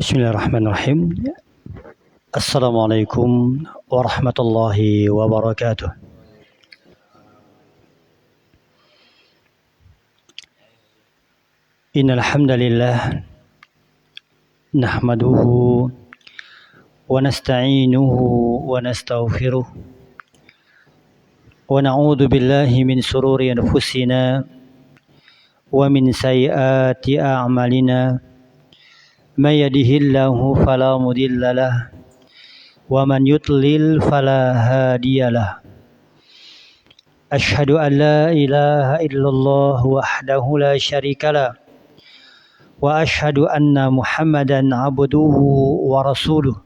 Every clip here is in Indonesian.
Bismillahirrahmanirrahim. Assalamualaikum warahmatullahi wabarakatuh. Innal hamdalillah nahmaduhu wa nasta'inuhu wa nastaghfiruh wa na'udzu billahi min shururi anfusina wa min sayyiati a'malina. Man yahdihillahu fala mudilla lahu wa man yudlil fala hadiyalah. Asyhadu an la ilaha illallah wahdahu la syarikalah wa asyhadu anna Muhammadan abduhu wa rasuluh.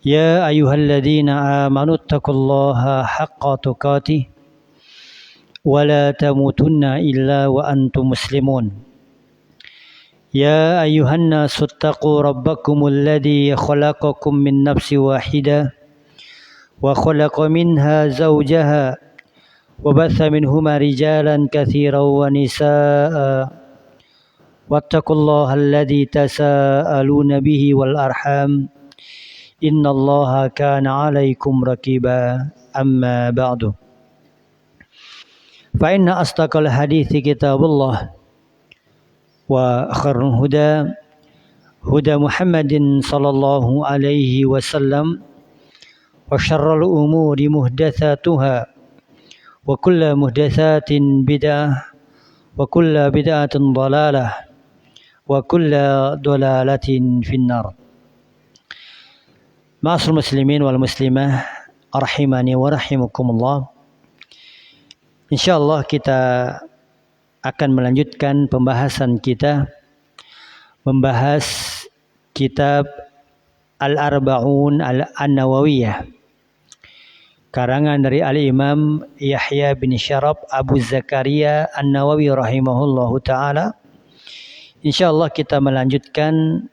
Ya ayyuhalladzina amanu taqullaha haqqa tuqatih wa la tamutunna illa wa antum muslimun. يا أيها الناس اتقوا ربكم الذي خلقكم من نفس واحدة وخلق منها زوجها وبث منهما رجالا كثيرا ونساء واتقوا الله الذي تساءلون به والأرحام إن الله كان عليكم رقيبا أما بعد فإن أصدق الحديث كتاب الله وخير الهدى هدى محمد صلى الله عليه وسلم وشر الأمور محدثاتها وكل محدثات بدعة وكل بدعة ضلالة وكل ضلالة في النار. Ma'asyiral muslimin wal muslimah rahimani wa rahimakumullah. Insyaallah kita akan melanjutkan pembahasan kita membahas kitab Al-Arba'un An-Nawawiyah karangan dari Al-Imam Yahya bin Syaraf Abu Zakaria An-Nawawi rahimahullahu ta'ala. Insyaallah kita melanjutkan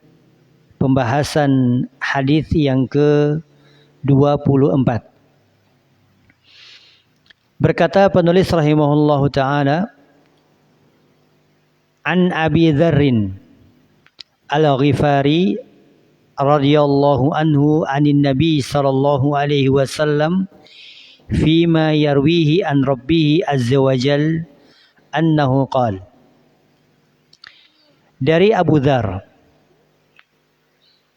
pembahasan hadis yang ke-24. Berkata penulis rahimahullahu ta'ala, An Abi Dzarrin Al-Ghifari radhiyallahu anhu anin Nabi sallallahu alaihi wasallam fima yarwihi an Rabbih azza wa jal annahu qala. Dari Abu Dzar,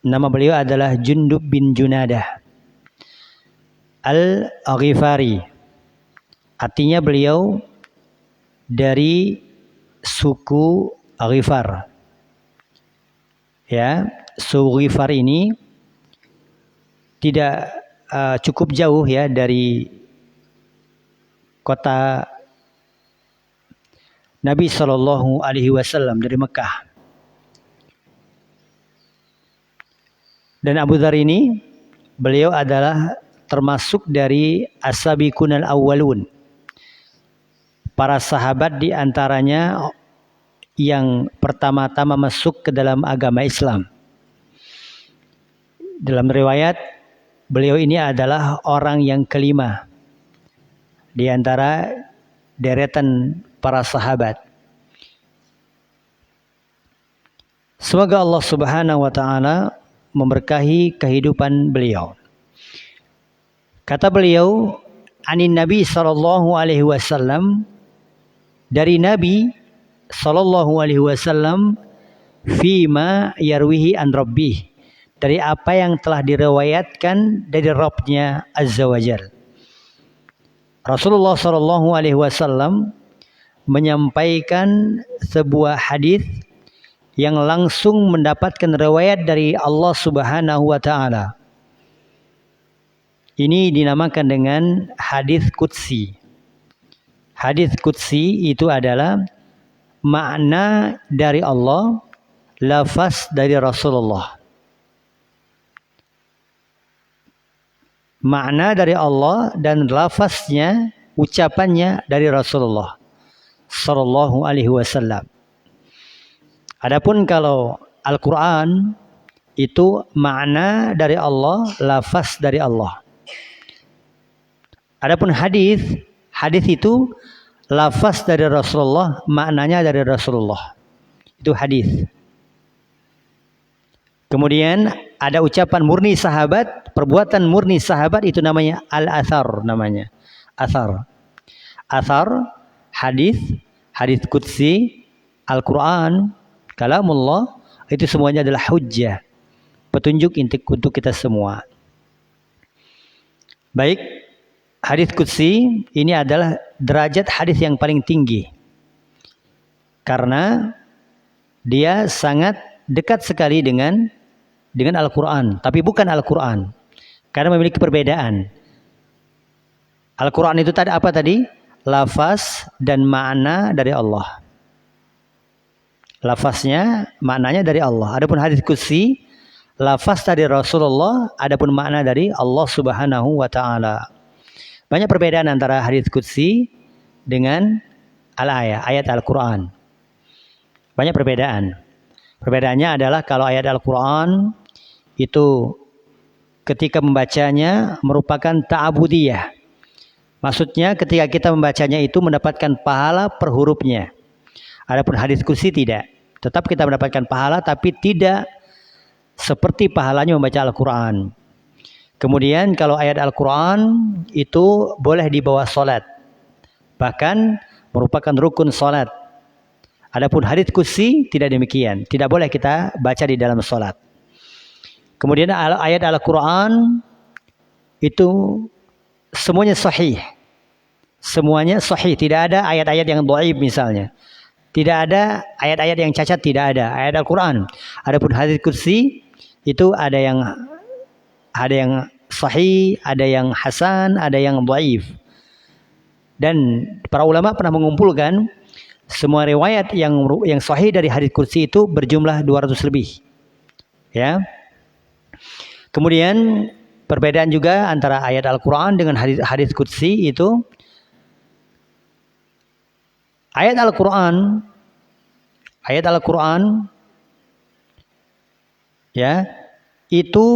nama beliau adalah Jundub bin Junadah Al-Ghifari, artinya beliau dari suku Ghifar. Ya, suku Ghifar ini tidak cukup jauh ya dari kota Nabi Shallallahu Alaihi Wasallam, dari Mekah. Dan Abu Dzar ini beliau adalah termasuk dari as-sabiqunal awwalun, para sahabat di antaranya yang pertama-tama masuk ke dalam agama Islam. Dalam riwayat, beliau ini adalah orang yang kelima di antara deretan para sahabat. Semoga Allah Subhanahu wa taala memberkahi kehidupan beliau. Kata beliau, anin Nabi sallallahu alaihi wasallam, dari Nabi sallallahu alaihi wasallam, fima yarwihi an Rabbih, dari apa yang telah diriwayatkan dari Rabbnya azza wajal. Rasulullah sallallahu alaihi wasallam menyampaikan sebuah hadis yang langsung mendapatkan riwayat dari Allah Subhanahu wa taala. Ini dinamakan dengan hadis qudsi. Hadis qudsi itu adalah makna dari Allah, lafaz dari Rasulullah. Makna dari Allah dan lafaznya, ucapannya dari Rasulullah sallallahu alaihi wasallam. Adapun kalau Al-Qur'an itu makna dari Allah, lafaz dari Allah. Adapun hadis itu lafaz dari Rasulullah, maknanya dari Rasulullah. Itu hadis. Kemudian ada ucapan murni sahabat, perbuatan murni sahabat itu namanya al-athar namanya. Athar. Athar, hadis, hadis qudsi, Al-Quran, kalamullah, itu semuanya adalah hujjah. Petunjuk untuk kita semua. Baik, hadis qudsi ini adalah derajat hadis yang paling tinggi. Karena dia sangat dekat sekali dengan Al-Quran. Tapi bukan Al-Quran. Karena memiliki perbedaan. Al-Quran itu tadi apa tadi? Lafaz dan makna dari Allah. Lafaznya, maknanya dari Allah. Adapun hadis qudsi, lafaz dari Rasulullah, adapun makna dari Allah Subhanahu wa taala. Banyak perbedaan antara hadis qudsi dengan ayat Al-Quran. Banyak perbedaan. Perbedaannya adalah kalau ayat Al-Quran itu ketika membacanya merupakan ta'abudiyah. Maksudnya ketika kita membacanya itu mendapatkan pahala per hurufnya. Adapun hadis qudsi tidak. Tetap kita mendapatkan pahala tapi tidak seperti pahalanya membaca Al-Quran. Kemudian kalau ayat Al-Quran itu boleh dibawa sholat. Bahkan merupakan rukun sholat. Adapun hadis qudsi tidak demikian. Tidak boleh kita baca di dalam sholat. Kemudian ayat Al-Quran itu semuanya sahih. Semuanya sahih. Tidak ada ayat-ayat yang dhaif misalnya. Tidak ada ayat-ayat yang cacat, tidak ada. Ayat Al-Quran. Adapun hadis qudsi itu ada yang sahih, ada yang hasan, ada yang dhaif. Dan para ulama pernah mengumpulkan semua riwayat yang sahih dari hadis qudsi itu berjumlah 200 lebih. Ya. Kemudian perbedaan juga antara ayat Al-Quran dengan hadis qudsi itu ayat Al-Quran ya itu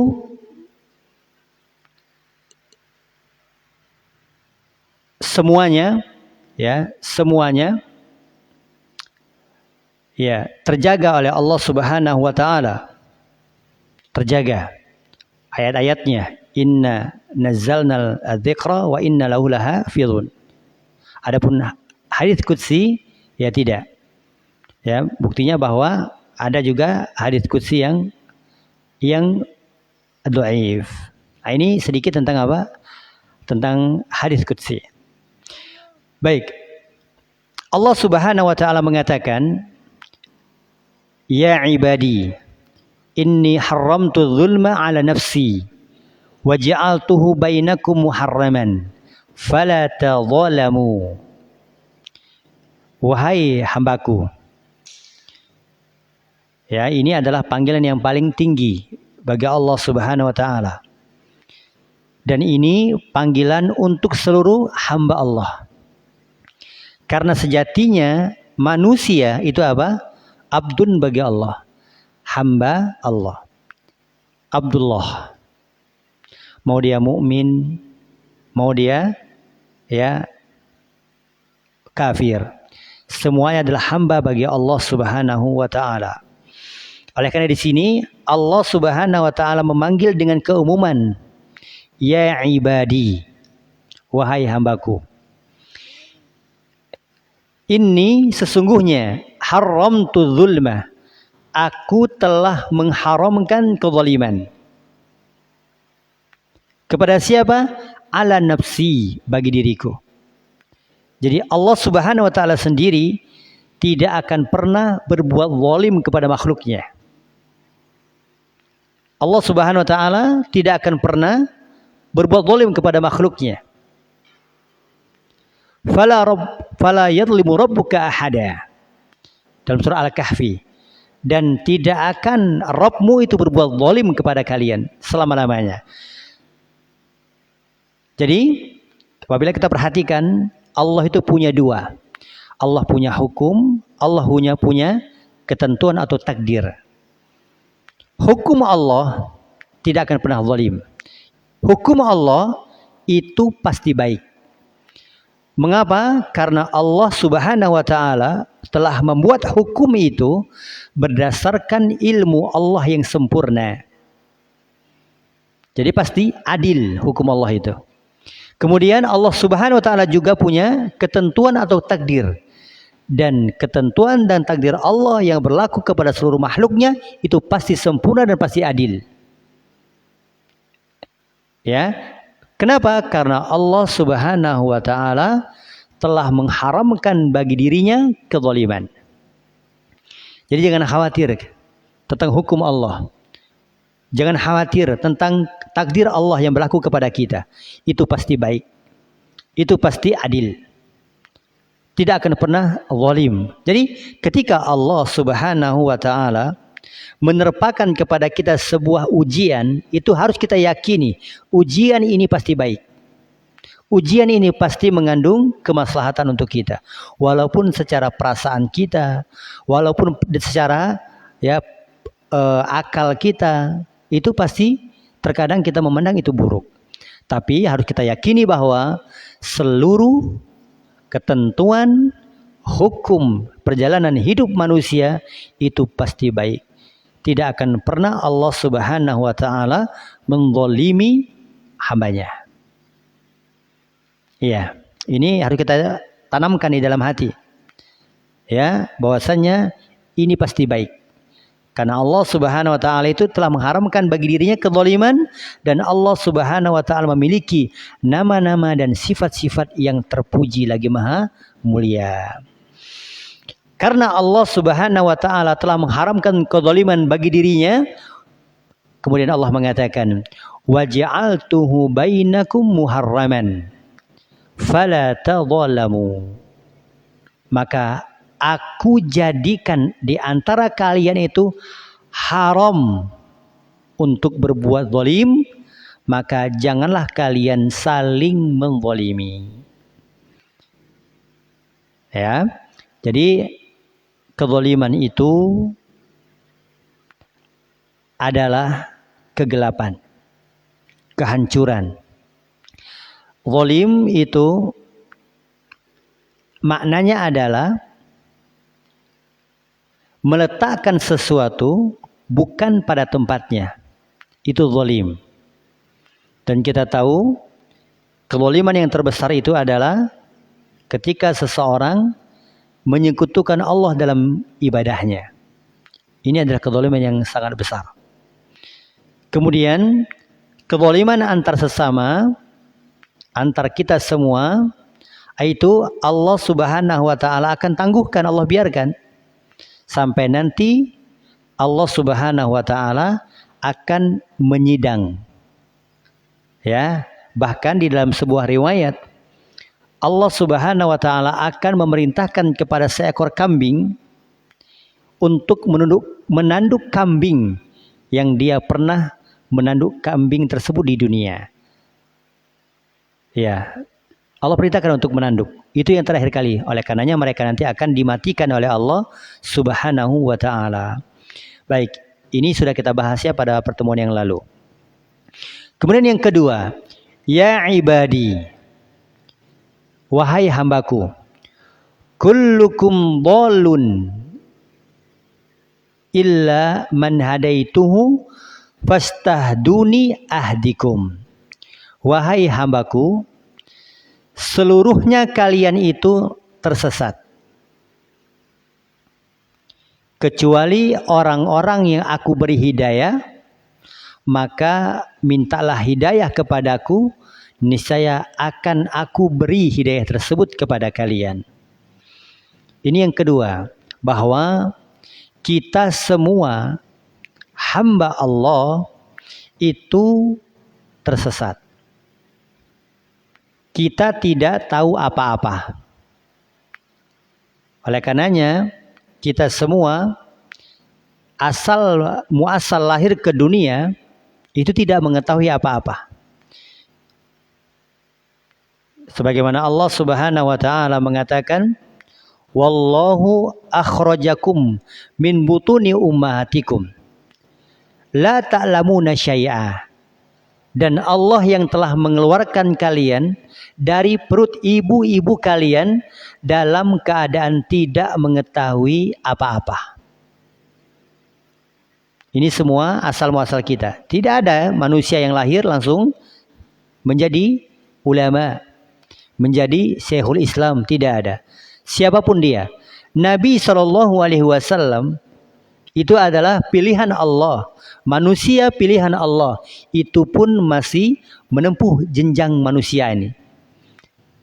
semuanya terjaga oleh Allah Subhanahu wa taala. Terjaga ayat-ayatnya. Inna nazzalnal dzikra wa inna lahu lahafizun. Adapun hadis qudsi ya tidak. Ya, buktinya bahwa ada juga hadis qudsi yang dhaif. Nah, ini sedikit tentang apa? Tentang hadis qudsi. Baik. Allah Subhanahu wa taala mengatakan, "Ya ibadi, inni haramtu dzulma 'ala nafsi wa ja'altuhu bainakum muharraman fala tadzalamu." Wahai hambaku. Ya, ini adalah panggilan yang paling tinggi bagi Allah Subhanahu wa taala. Dan ini panggilan untuk seluruh hamba Allah. Karena sejatinya manusia itu apa? Abdun bagi Allah. Hamba Allah. Abdullah. Mau dia mukmin, mau dia kafir. Semuanya adalah hamba bagi Allah Subhanahu wa taala. Oleh karena di sini Allah Subhanahu wa taala memanggil dengan keumuman, ya ibadi, wahai hambaku. Ini sesungguhnya haramtu dzulma, aku telah mengharamkan kezaliman. Kepada siapa? Ala nafsi, bagi diriku. Jadi Allah Subhanahu wa taala sendiri tidak akan pernah berbuat zalim kepada makhluknya. Allah Subhanahu wa taala tidak akan pernah berbuat zalim kepada makhluknya. Fala yadlimu rabbuka ahada. Dalam surah Al-Kahfi. Dan tidak akan Rabbmu itu berbuat zalim kepada kalian selama-lamanya. Jadi apabila kita perhatikan, Allah itu punya dua. Allah punya hukum, Allah punya ketentuan atau takdir. Hukum Allah tidak akan pernah zalim. Hukum Allah itu pasti baik. Mengapa? Karena Allah Subhanahu wa taala telah membuat hukum itu berdasarkan ilmu Allah yang sempurna. Jadi pasti adil hukum Allah itu. Kemudian Allah Subhanahu wa taala juga punya ketentuan atau takdir. Dan ketentuan dan takdir Allah yang berlaku kepada seluruh makhluknya itu pasti sempurna dan pasti adil. Ya. Kenapa? Karena Allah Subhanahu wa taala telah mengharamkan bagi dirinya kezaliman. Jadi jangan khawatir tentang hukum Allah. Jangan khawatir tentang takdir Allah yang berlaku kepada kita. Itu pasti baik. Itu pasti adil. Tidak akan pernah zalim. Jadi ketika Allah Subhanahu wa taala menerpakan kepada kita sebuah ujian, itu harus kita yakini ujian ini pasti baik. Ujian ini pasti mengandung kemaslahatan untuk kita. Walaupun secara perasaan kita, walaupun secara akal kita, itu pasti terkadang kita memandang itu buruk. Tapi harus kita yakini bahwa seluruh ketentuan hukum perjalanan hidup manusia itu pasti baik. Tidak akan pernah Allah Subhanahu wa taala menzalimi hambanya. Ya, ini harus kita tanamkan di dalam hati. Ya, bahwasanya ini pasti baik. Karena Allah Subhanahu wa taala itu telah mengharamkan bagi dirinya kezaliman, dan Allah Subhanahu wa taala memiliki nama-nama dan sifat-sifat yang terpuji lagi maha mulia. Karena Allah Subhanahu wa taala telah mengharamkan kezaliman bagi dirinya, kemudian Allah mengatakan, "Wa ja'altuhu bainakum muharraman fala tadzalamu." Maka aku jadikan di antara kalian itu haram untuk berbuat zalim, maka janganlah kalian saling menzalimi. Ya. Jadi kezaliman itu adalah kegelapan, kehancuran. Zalim itu maknanya adalah meletakkan sesuatu bukan pada tempatnya. Itu zalim. Dan kita tahu kezaliman yang terbesar itu adalah ketika seseorang menyekutukan Allah dalam ibadahnya. Ini adalah kezaliman yang sangat besar. Kemudian kezaliman antar sesama, antar kita semua, itu Allah Subhanahu wa taala akan tangguhkan, Allah biarkan sampai nanti Allah Subhanahu wa taala akan menyidang. Ya, bahkan di dalam sebuah riwayat Allah Subhanahu wa taala akan memerintahkan kepada seekor kambing untuk menanduk kambing yang dia pernah menanduk kambing tersebut di dunia. Ya, Allah perintahkan untuk menanduk. Itu yang terakhir kali. Oleh karenanya mereka nanti akan dimatikan oleh Allah Subhanahu wa taala. Baik, ini sudah kita bahas ya pada pertemuan yang lalu. Kemudian yang kedua, ya ibadi, wahai hambaku, kullukum dhalun illa man hadaituhu fastahduni ahdikum. Wahai hambaku, seluruhnya kalian itu tersesat, kecuali orang-orang yang aku beri hidayah, maka mintalah hidayah kepadaku, niscaya akan aku beri hidayah tersebut kepada kalian. Ini yang kedua, bahwa kita semua hamba Allah itu tersesat. Kita tidak tahu apa-apa. Oleh karenanya, kita semua muasal lahir ke dunia itu tidak mengetahui apa-apa. Sebagaimana Allah Subhanahu wa taala mengatakan, "Wallahu akhrajakum min butuni ummahatikum la ta'lamuna syai'a Dan Allah yang telah mengeluarkan kalian dari perut ibu-ibu kalian dalam keadaan tidak mengetahui apa-apa. Ini semua asal muasal kita. Tidak ada manusia yang lahir langsung menjadi ulama, menjadi syekhul Islam, tidak ada. Siapapun dia. Nabi SAW itu adalah pilihan Allah. Manusia pilihan Allah. Itu pun masih menempuh jenjang manusia ini.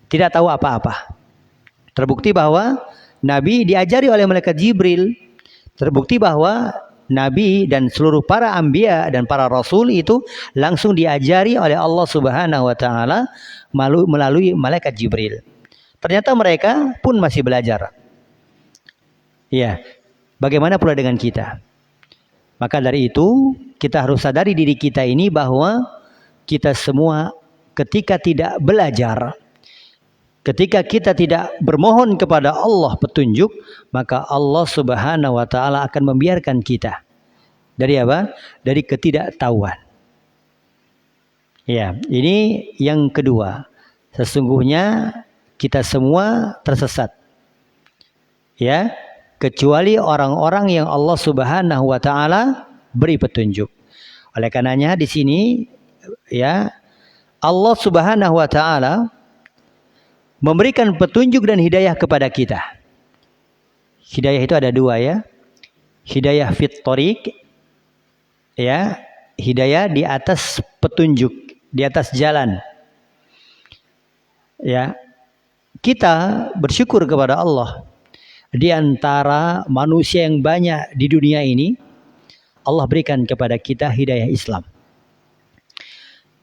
Tidak tahu apa-apa. Terbukti bahwa Nabi diajari oleh malaikat Jibril. Terbukti bahwa Nabi dan seluruh para anbiya dan para rasul itu langsung diajari oleh Allah Subhanahu wa taala melalui malaikat Jibril. Ternyata mereka pun masih belajar. Ya, bagaimana pula dengan kita? Maka dari itu kita harus sadari diri kita ini bahwa kita semua ketika tidak belajar, ketika kita tidak bermohon kepada Allah petunjuk, maka Allah Subhanahu wa taala akan membiarkan kita. Dari apa? Dari ketidaktahuan. Ya, ini yang kedua. Sesungguhnya kita semua tersesat. Ya, kecuali orang-orang yang Allah Subhanahu wa taala beri petunjuk. Oleh karenanya di sini ya Allah Subhanahu wa taala memberikan petunjuk dan hidayah kepada kita. Hidayah itu ada dua ya. Hidayah fit thoriq, ya, hidayah di atas petunjuk, di atas jalan. Ya. Kita bersyukur kepada Allah. Di antara manusia yang banyak di dunia ini, Allah berikan kepada kita hidayah Islam.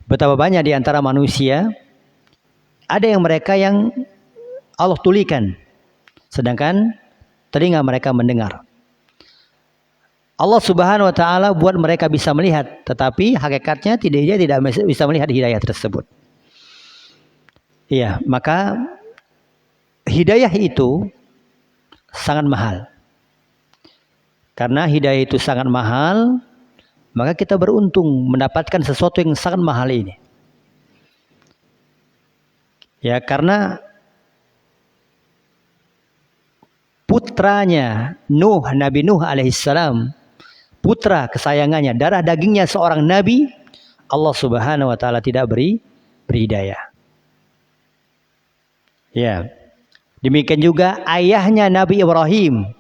Betapa banyak di antara manusia ada yang mereka yang Allah tulikan, sedangkan telinga mereka mendengar. Allah Subhanahu wa taala buat mereka bisa melihat, tetapi hakikatnya dia tidak bisa melihat hidayah tersebut. Iya, maka hidayah itu sangat mahal. Karena hidayah itu sangat mahal, maka kita beruntung mendapatkan sesuatu yang sangat mahal ini. Ya, karena putranya Nuh, Nabi Nuh alaihissalam, putra kesayangannya, darah dagingnya seorang nabi, Allah Subhanahu wa taala tidak beri hidayah. Ya. Demikian juga ayahnya Nabi Ibrahim,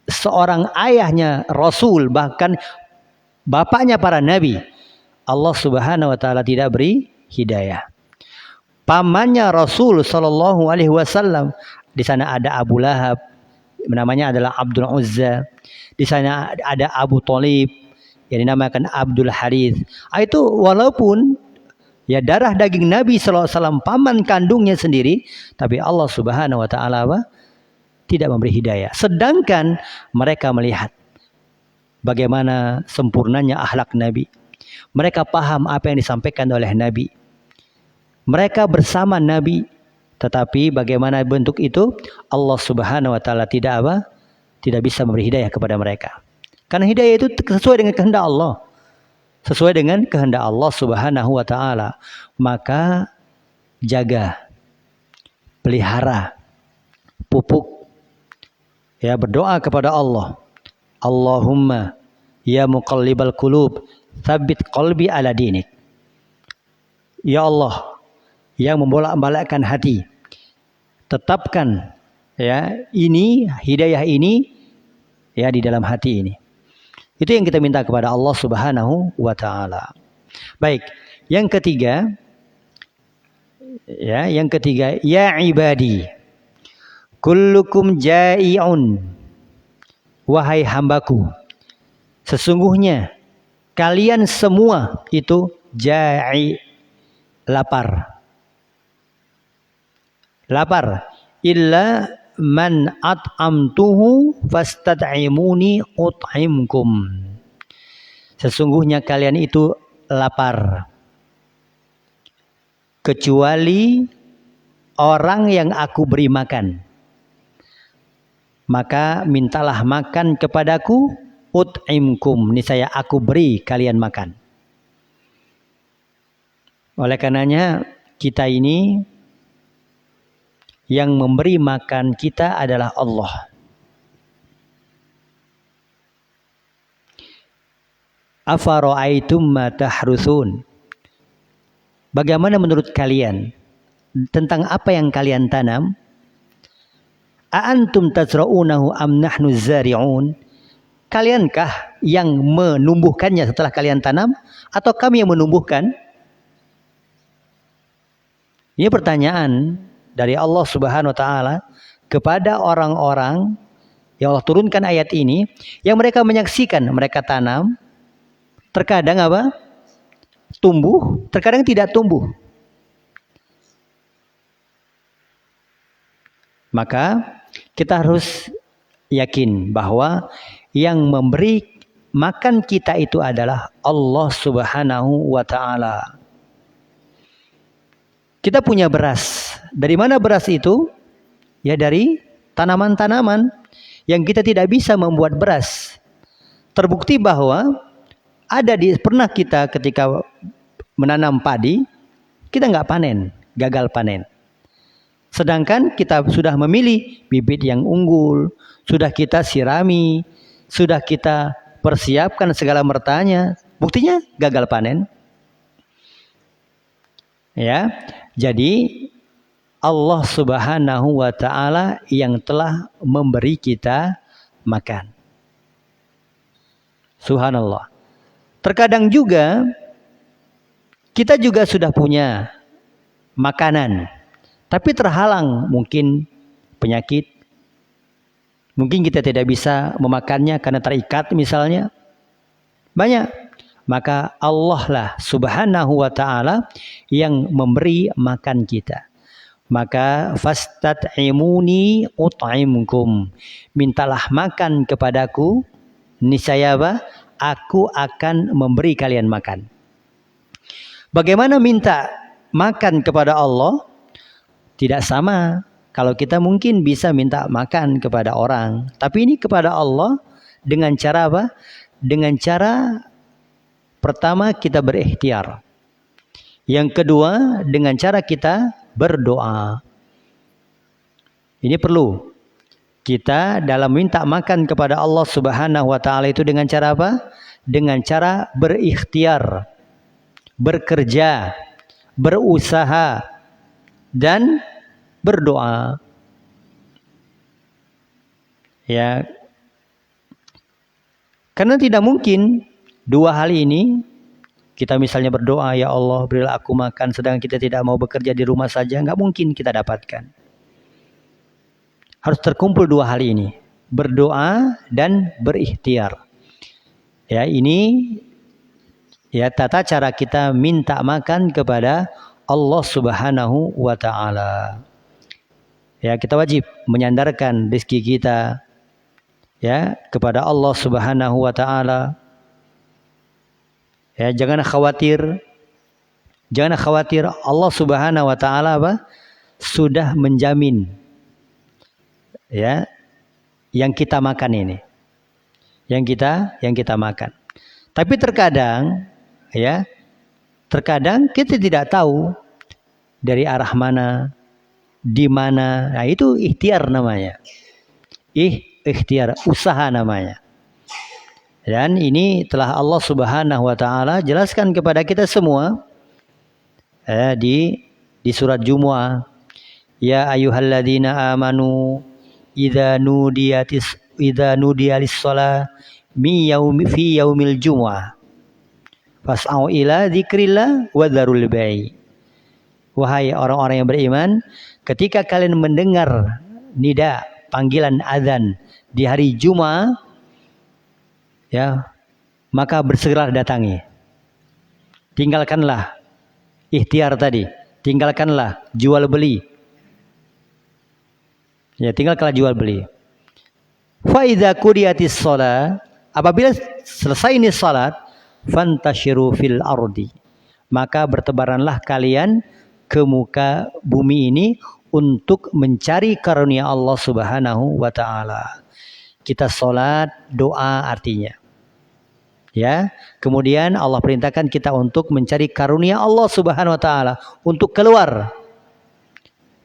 seorang ayahnya Rasul, bahkan bapaknya para nabi, Allah Subhanahu wa taala tidak beri hidayah. Pamannya Rasul sallallahu alaihi wasallam, di sana ada Abu Lahab, namanya adalah Abdul Uzza. Di sana ada Abu Thalib yang dinamakan Abdul Harith. Itu walaupun ya darah daging Nabi sallallahu alaihi wasallam, paman kandungnya sendiri, tapi Allah Subhanahu wa taala tidak memberi hidayah. Sedangkan mereka melihat bagaimana sempurnanya akhlak Nabi. Mereka paham apa yang disampaikan oleh Nabi. Mereka bersama Nabi, tetapi bagaimana bentuk itu? Allah Subhanahu wa taala tidak bisa memberi hidayah kepada mereka. Karena hidayah itu sesuai dengan kehendak Allah. Sesuai dengan kehendak Allah Subhanahu wa taala. Maka jaga, pelihara, pupuk, ya, berdoa kepada Allah. Allahumma ya muqallibal qulub, tsabbit qalbi ala dinik. Ya Allah, yang membolak-balikkan hati, tetapkan ya ini hidayah ini ya di dalam hati ini. Itu yang kita minta kepada Allah Subhanahu wa taala. Baik, yang ketiga ya ibadi kullukum ja'iun, wahai hambaku, sesungguhnya kalian semua itu ja'i, lapar. Illa man at'amtuhu fastad'imuni ut'imkum. Sesungguhnya kalian itu lapar, kecuali orang yang aku beri makan. Maka mintalah makan kepadaku, ut'imkum, niscaya aku beri kalian makan. Oleh karenanya kita ini yang memberi makan kita adalah Allah. Afara'aitum ma tahrusun. Bagaimana menurut kalian tentang apa yang kalian tanam? A'antum tazra'unahu am nahnu zari'un? Kaliankah yang menumbuhkannya setelah kalian tanam atau kami yang menumbuhkan? Ini pertanyaan dari Allah Subhanahu wa taala kepada orang-orang yang Allah turunkan ayat ini yang mereka menyaksikan mereka tanam, terkadang apa? Tumbuh, terkadang tidak tumbuh. Maka kita harus yakin bahwa yang memberi makan kita itu adalah Allah Subhanahu wa taala. Kita punya beras. Dari mana beras itu? Ya dari tanaman-tanaman yang kita tidak bisa membuat beras. Terbukti bahwa pernah kita ketika menanam padi, kita nggak panen, gagal panen. Sedangkan kita sudah memilih bibit yang unggul, sudah kita sirami, sudah kita persiapkan segala mertanya, buktinya gagal panen. Ya, jadi Allah Subhanahu wa taala yang telah memberi kita makan. Subhanallah. Terkadang juga kita juga sudah punya makanan, tapi terhalang mungkin penyakit. Mungkin kita tidak bisa memakannya karena terikat misalnya. Banyak. Maka Allah lah Subhanahu wa ta'ala yang memberi makan kita. Maka fastat'imuni ut'imkum. Mintalah makan kepadaku, niscaya apa? Aku akan memberi kalian makan. Bagaimana minta makan kepada Allah? Tidak sama. Kalau kita mungkin bisa minta makan kepada orang. Tapi ini kepada Allah dengan cara apa? Dengan cara pertama kita berikhtiar. Yang kedua dengan cara kita berdoa. Ini perlu. Kita dalam minta makan kepada Allah Subhanahu wa taala itu dengan cara apa? Dengan cara berikhtiar, bekerja, berusaha dan berdoa. Ya. Karena tidak mungkin dua hal ini, kita misalnya berdoa, ya Allah berilah aku makan, sedangkan kita tidak mau bekerja di rumah saja, nggak mungkin kita dapatkan. Harus terkumpul dua hal ini, berdoa dan berikhtiar. Ya, ini ya tata cara kita minta makan kepada Allah Subhanahu wa taala. Ya, kita wajib menyandarkan rezeki kita ya kepada Allah Subhanahu wa taala. Ya, jangan khawatir Allah Subhanahu wa taala apa? Sudah menjamin ya yang kita makan ini. Yang kita makan. Tapi terkadang kita tidak tahu dari arah mana, di mana. Nah, itu ikhtiar namanya. Ikhtiar, usaha namanya. Dan ini telah Allah Subhanahu wa taala jelaskan kepada kita semua di surat Jumu'ah. Ya ayyuhalladzina amanu idza nudiya lis-shalah fi yaumil jumu'ah fas'au ila dzikrillah wa dzarul bai'. Wahai orang-orang yang beriman, ketika kalian mendengar nida, panggilan azan di hari Jumat, ya, maka bersegeralah datangi. Tinggalkanlah ikhtiar tadi, tinggalkanlah jual beli. Ya, tinggalkanlah jual beli. Fa idza qudiyatis shalah, apabila selesai ini salat, fantashiru fil ardi. Maka bertebaranlah kalian ke muka bumi ini untuk mencari karunia Allah Subhanahu wa taala. Kita salat, doa artinya. Ya, kemudian Allah perintahkan kita untuk mencari karunia Allah Subhanahu wa taala untuk keluar.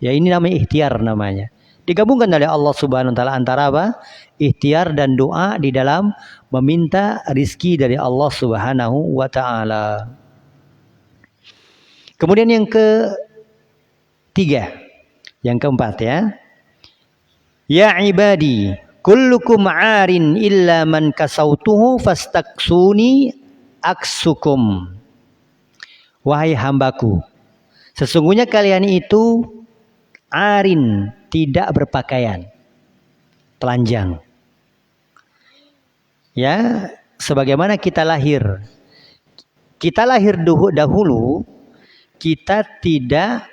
Ya, ini namanya ikhtiar namanya. Digabungkan oleh Allah Subhanahu wa taala antara apa? Ikhtiar dan doa di dalam meminta rizki dari Allah Subhanahu wa taala. Kemudian yang ketiga, yang keempat ya. Ya ibadi, kullukum arin illa man kasautuhu fastaksuni aksukum. Wahai hambaku, sesungguhnya kalian itu arin, tidak berpakaian, telanjang. Ya, sebagaimana kita lahir dahulu, kita tidak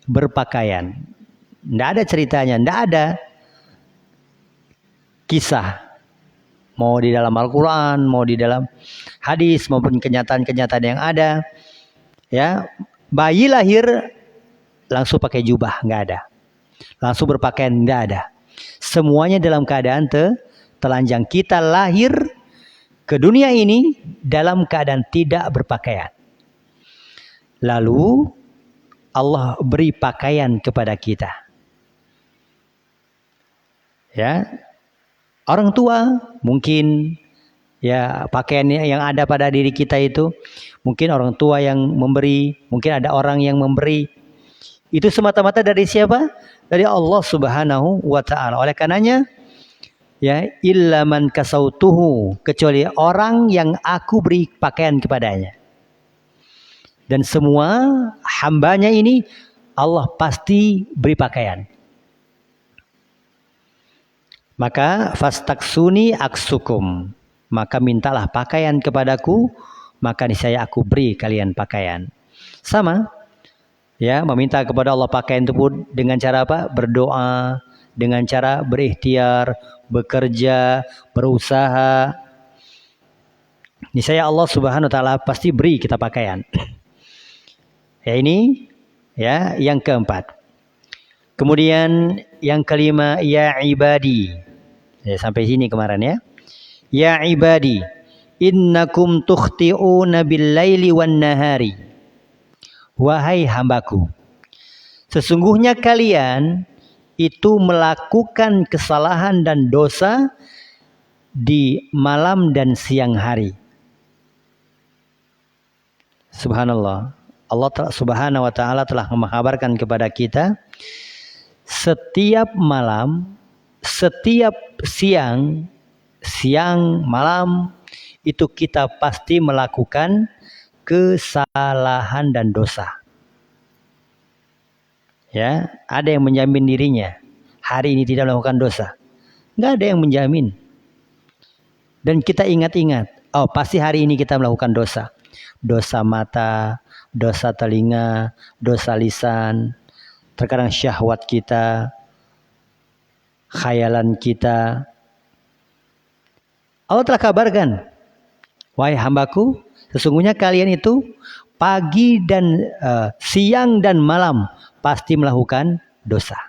berpakaian. Tidak ada ceritanya, tidak ada kisah. Mau di dalam Al-Quran, mau di dalam hadis, maupun kenyataan-kenyataan yang ada. Ya, bayi lahir langsung pakai jubah, nggak ada. Langsung berpakaian, nggak ada. Semuanya dalam keadaan telanjang. Kita lahir ke dunia ini dalam keadaan tidak berpakaian. Lalu Allah beri pakaian kepada kita. Ya, orang tua mungkin ya pakaian yang ada pada diri kita itu mungkin orang tua yang memberi, mungkin ada orang yang memberi. Itu semata-mata dari siapa? Dari Allah Subhanahu wa taala. Oleh karenanya ya, illa man kasautuhu, kecuali orang yang aku beri pakaian kepadanya. Dan semua hambanya ini Allah pasti beri pakaian. Maka fastaksuni aksukum, maka mintalah pakaian kepadaku, maka niscaya aku beri kalian pakaian. Sama, ya, meminta kepada Allah pakaian itu pun dengan cara apa? Berdoa, dengan cara berikhtiar, bekerja, berusaha. Niscaya Allah Subhanahu wa taala pasti beri kita pakaian. Ya, ini ya yang keempat. Kemudian yang kelima, ya ibadi. Ya, sampai sini kemarin ya. Ya ibadi, innakum tukhti'una bil-laili wan-nahari. Wahai hambaku, sesungguhnya kalian itu melakukan kesalahan dan dosa di malam dan siang hari. Subhanallah. Allah Subhanahu wa taala telah mengkabarkan kepada kita setiap malam, setiap siang, malam itu kita pasti melakukan kesalahan dan dosa. Ya, ada yang menjamin dirinya hari ini tidak melakukan dosa. Nggak ada yang menjamin. Dan kita ingat-ingat, oh pasti hari ini kita melakukan dosa. Dosa mata, dosa telinga, dosa lisan, terkadang syahwat kita, khayalan kita. Allah telah kabarkan, wahai hambaku, sesungguhnya kalian itu pagi dan siang dan malam pasti melakukan dosa.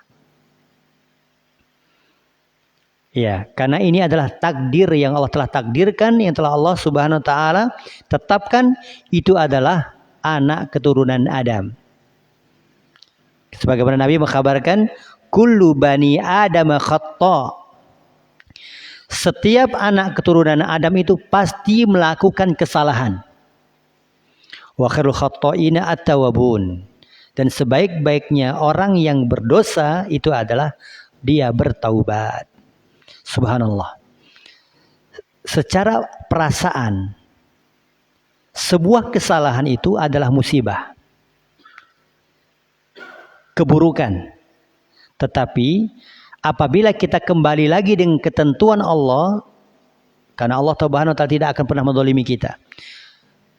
Ya, karena ini adalah takdir yang Allah telah takdirkan, yang telah Allah Subhanahu wa taala tetapkan, itu adalah anak keturunan Adam. Sebagaimana Nabi mengkabarkan, kullu bani Adam khata'. Setiap anak keturunan Adam itu pasti melakukan kesalahan. Wa khairul khata'ina at-tawwabun. Dan sebaik-baiknya orang yang berdosa itu adalah dia bertaubat. Subhanallah. Secara perasaan, sebuah kesalahan itu adalah musibah, keburukan. Tetapi apabila kita kembali lagi dengan ketentuan Allah, karena Allah Subhanahu wa taala tidak akan pernah menzalimi kita.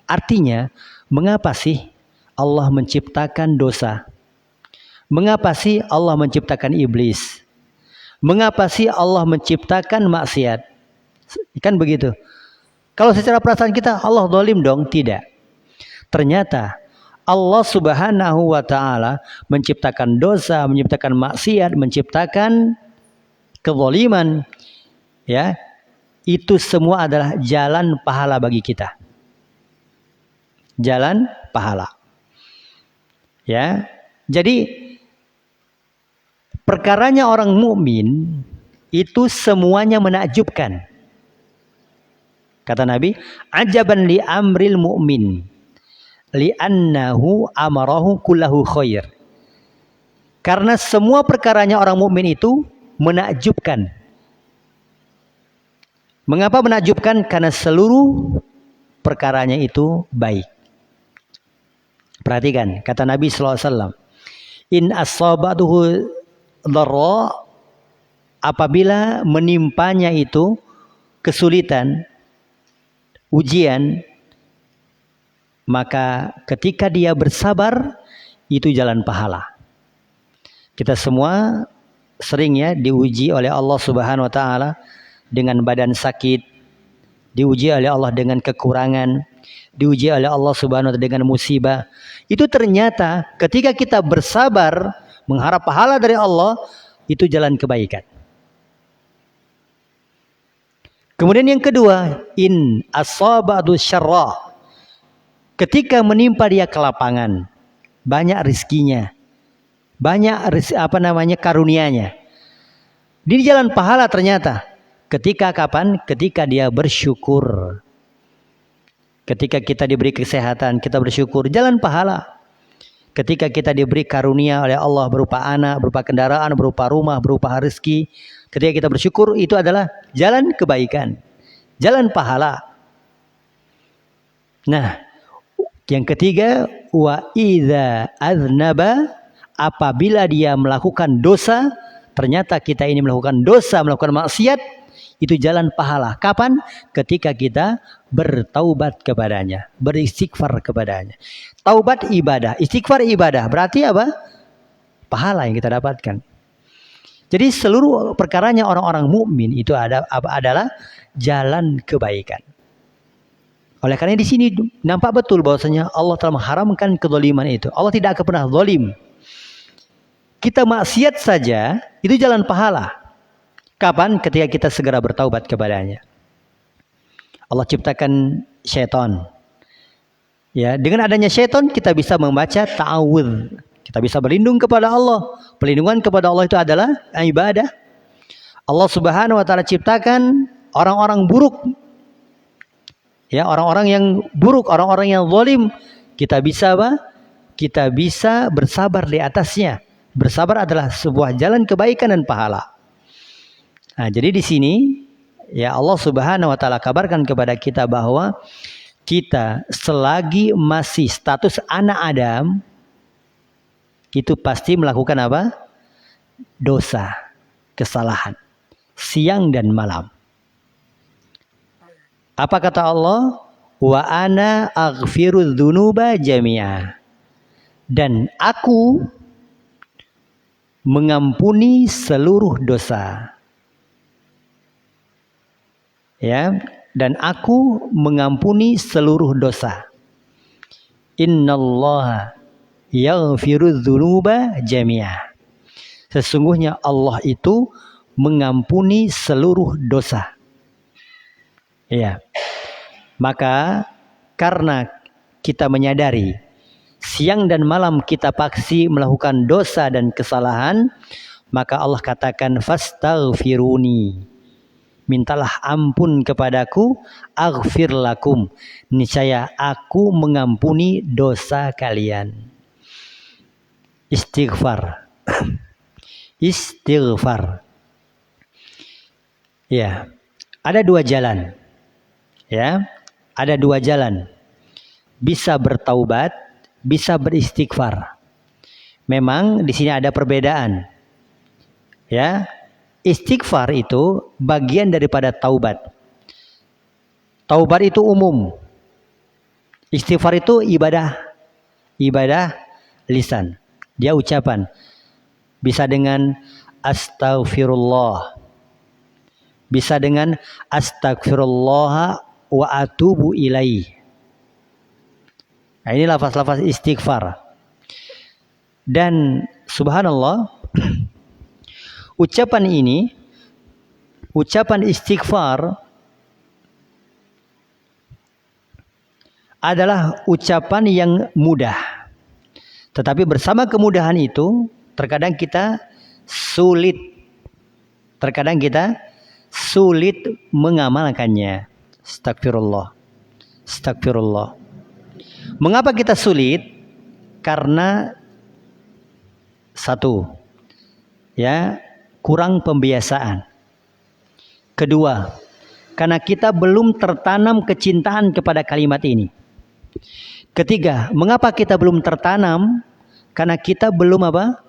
Artinya, mengapa sih Allah menciptakan dosa? Mengapa sih Allah menciptakan iblis? Mengapa sih Allah menciptakan maksiat? Kan begitu. Kalau secara perasaan kita, Allah zalim dong? Tidak. Ternyata Allah Subhanahu wa taala menciptakan dosa, menciptakan maksiat, menciptakan kezaliman, ya. itu semua adalah jalan pahala bagi kita. Jalan pahala. Ya. Jadi perkaranya orang mukmin itu semuanya menakjubkan. Kata Nabi, ajaban li amril mu'min li'annahu amarahu kullahu khair. Karena semua perkaranya orang mukmin itu menakjubkan. Mengapa menakjubkan? Karena seluruh perkaranya itu baik. Perhatikan, kata Nabi SAW, in asabatuhu dharra, apabila menimpanya itu kesulitan, ujian, maka ketika dia bersabar, itu jalan pahala. Kita semua sering ya diuji oleh Allah Subhanahu wa taala dengan badan sakit, diuji oleh Allah dengan kekurangan, diuji oleh Allah Subhanahu wa taala dengan musibah. Itu ternyata ketika kita bersabar mengharap pahala dari Allah, itu jalan kebaikan. Kemudian yang kedua, in asabatu syarra, ketika menimpa dia kelapangan, banyak rizkinya, banyak karunianya. Di jalan pahala ternyata. Ketika kapan? Ketika dia bersyukur. Ketika kita diberi kesehatan, kita bersyukur, jalan pahala. Ketika kita diberi karunia oleh Allah berupa anak, berupa kendaraan, berupa rumah, berupa rezeki, ketika kita bersyukur, itu adalah jalan kebaikan, jalan pahala. Nah, yang ketiga, wa idza aznaba, apabila dia melakukan dosa, ternyata kita ini melakukan dosa, melakukan maksiat, itu jalan pahala. Kapan? Ketika kita bertaubat kepadanya, beristighfar kepadanya. Taubat ibadah, istighfar ibadah. Berarti apa? Pahala yang kita dapatkan. Jadi seluruh perkaranya orang-orang mukmin itu adalah jalan kebaikan. Oleh karena di sini nampak betul bahwasanya Allah telah mengharamkan kezaliman itu. Allah tidak akan pernah zalim. Kita maksiat saja itu jalan pahala. Kapan? Ketika kita segera bertaubat kepadanya. Allah ciptakan syaitan. Ya, dengan adanya syaitan kita bisa membaca ta'awudz. Kita bisa berlindung kepada Allah. Perlindungan kepada Allah itu adalah ibadah. Allah Subhanahu wa taala ciptakan orang-orang buruk. Ya, orang-orang yang buruk, orang-orang yang zalim, kita bisa apa? Kita bisa bersabar di atasnya. Bersabar adalah sebuah jalan kebaikan dan pahala. Nah, jadi di sini ya Allah Subhanahu wa taala kabarkan kepada kita bahwa kita selagi masih status anak Adam itu pasti melakukan apa? Dosa, kesalahan, siang dan malam. Apa kata Allah? Wa ana aghfirudz dzunuba jami'a. Dan aku mengampuni seluruh dosa. Ya, dan aku mengampuni seluruh dosa. Innallaha yaghfirudz dzunuba jami'a. Sesungguhnya Allah itu mengampuni seluruh dosa. Ya. Maka karena kita menyadari siang dan malam kita pasti melakukan dosa dan kesalahan, maka Allah katakan fastaghfiruni. Mintalah ampun kepadaku, aghfir lakum. Niscaya aku mengampuni dosa kalian. Istighfar. Istighfar. Ya, ada dua jalan. Ya, ada dua jalan. Bisa bertaubat, bisa beristighfar. Memang di sini ada perbedaan. Ya. Istighfar itu bagian daripada taubat. Taubat itu umum. Istighfar itu ibadah lisan. Dia ucapan. Bisa dengan astaghfirullah. Bisa dengan astaghfirullah wa atubu ilaih. Nah, ini lafaz-lafaz istighfar. Dan subhanallah, ucapan ini, ucapan istighfar adalah ucapan yang mudah. Tetapi bersama kemudahan itu, terkadang kita sulit. Terkadang kita sulit mengamalkannya. Astagfirullah. Astagfirullah. Mengapa kita sulit? Karena satu, ya, kurang pembiasaan. Kedua, karena kita belum tertanam kecintaan kepada kalimat ini. Ketiga, mengapa kita belum tertanam? Karena kita belum apa?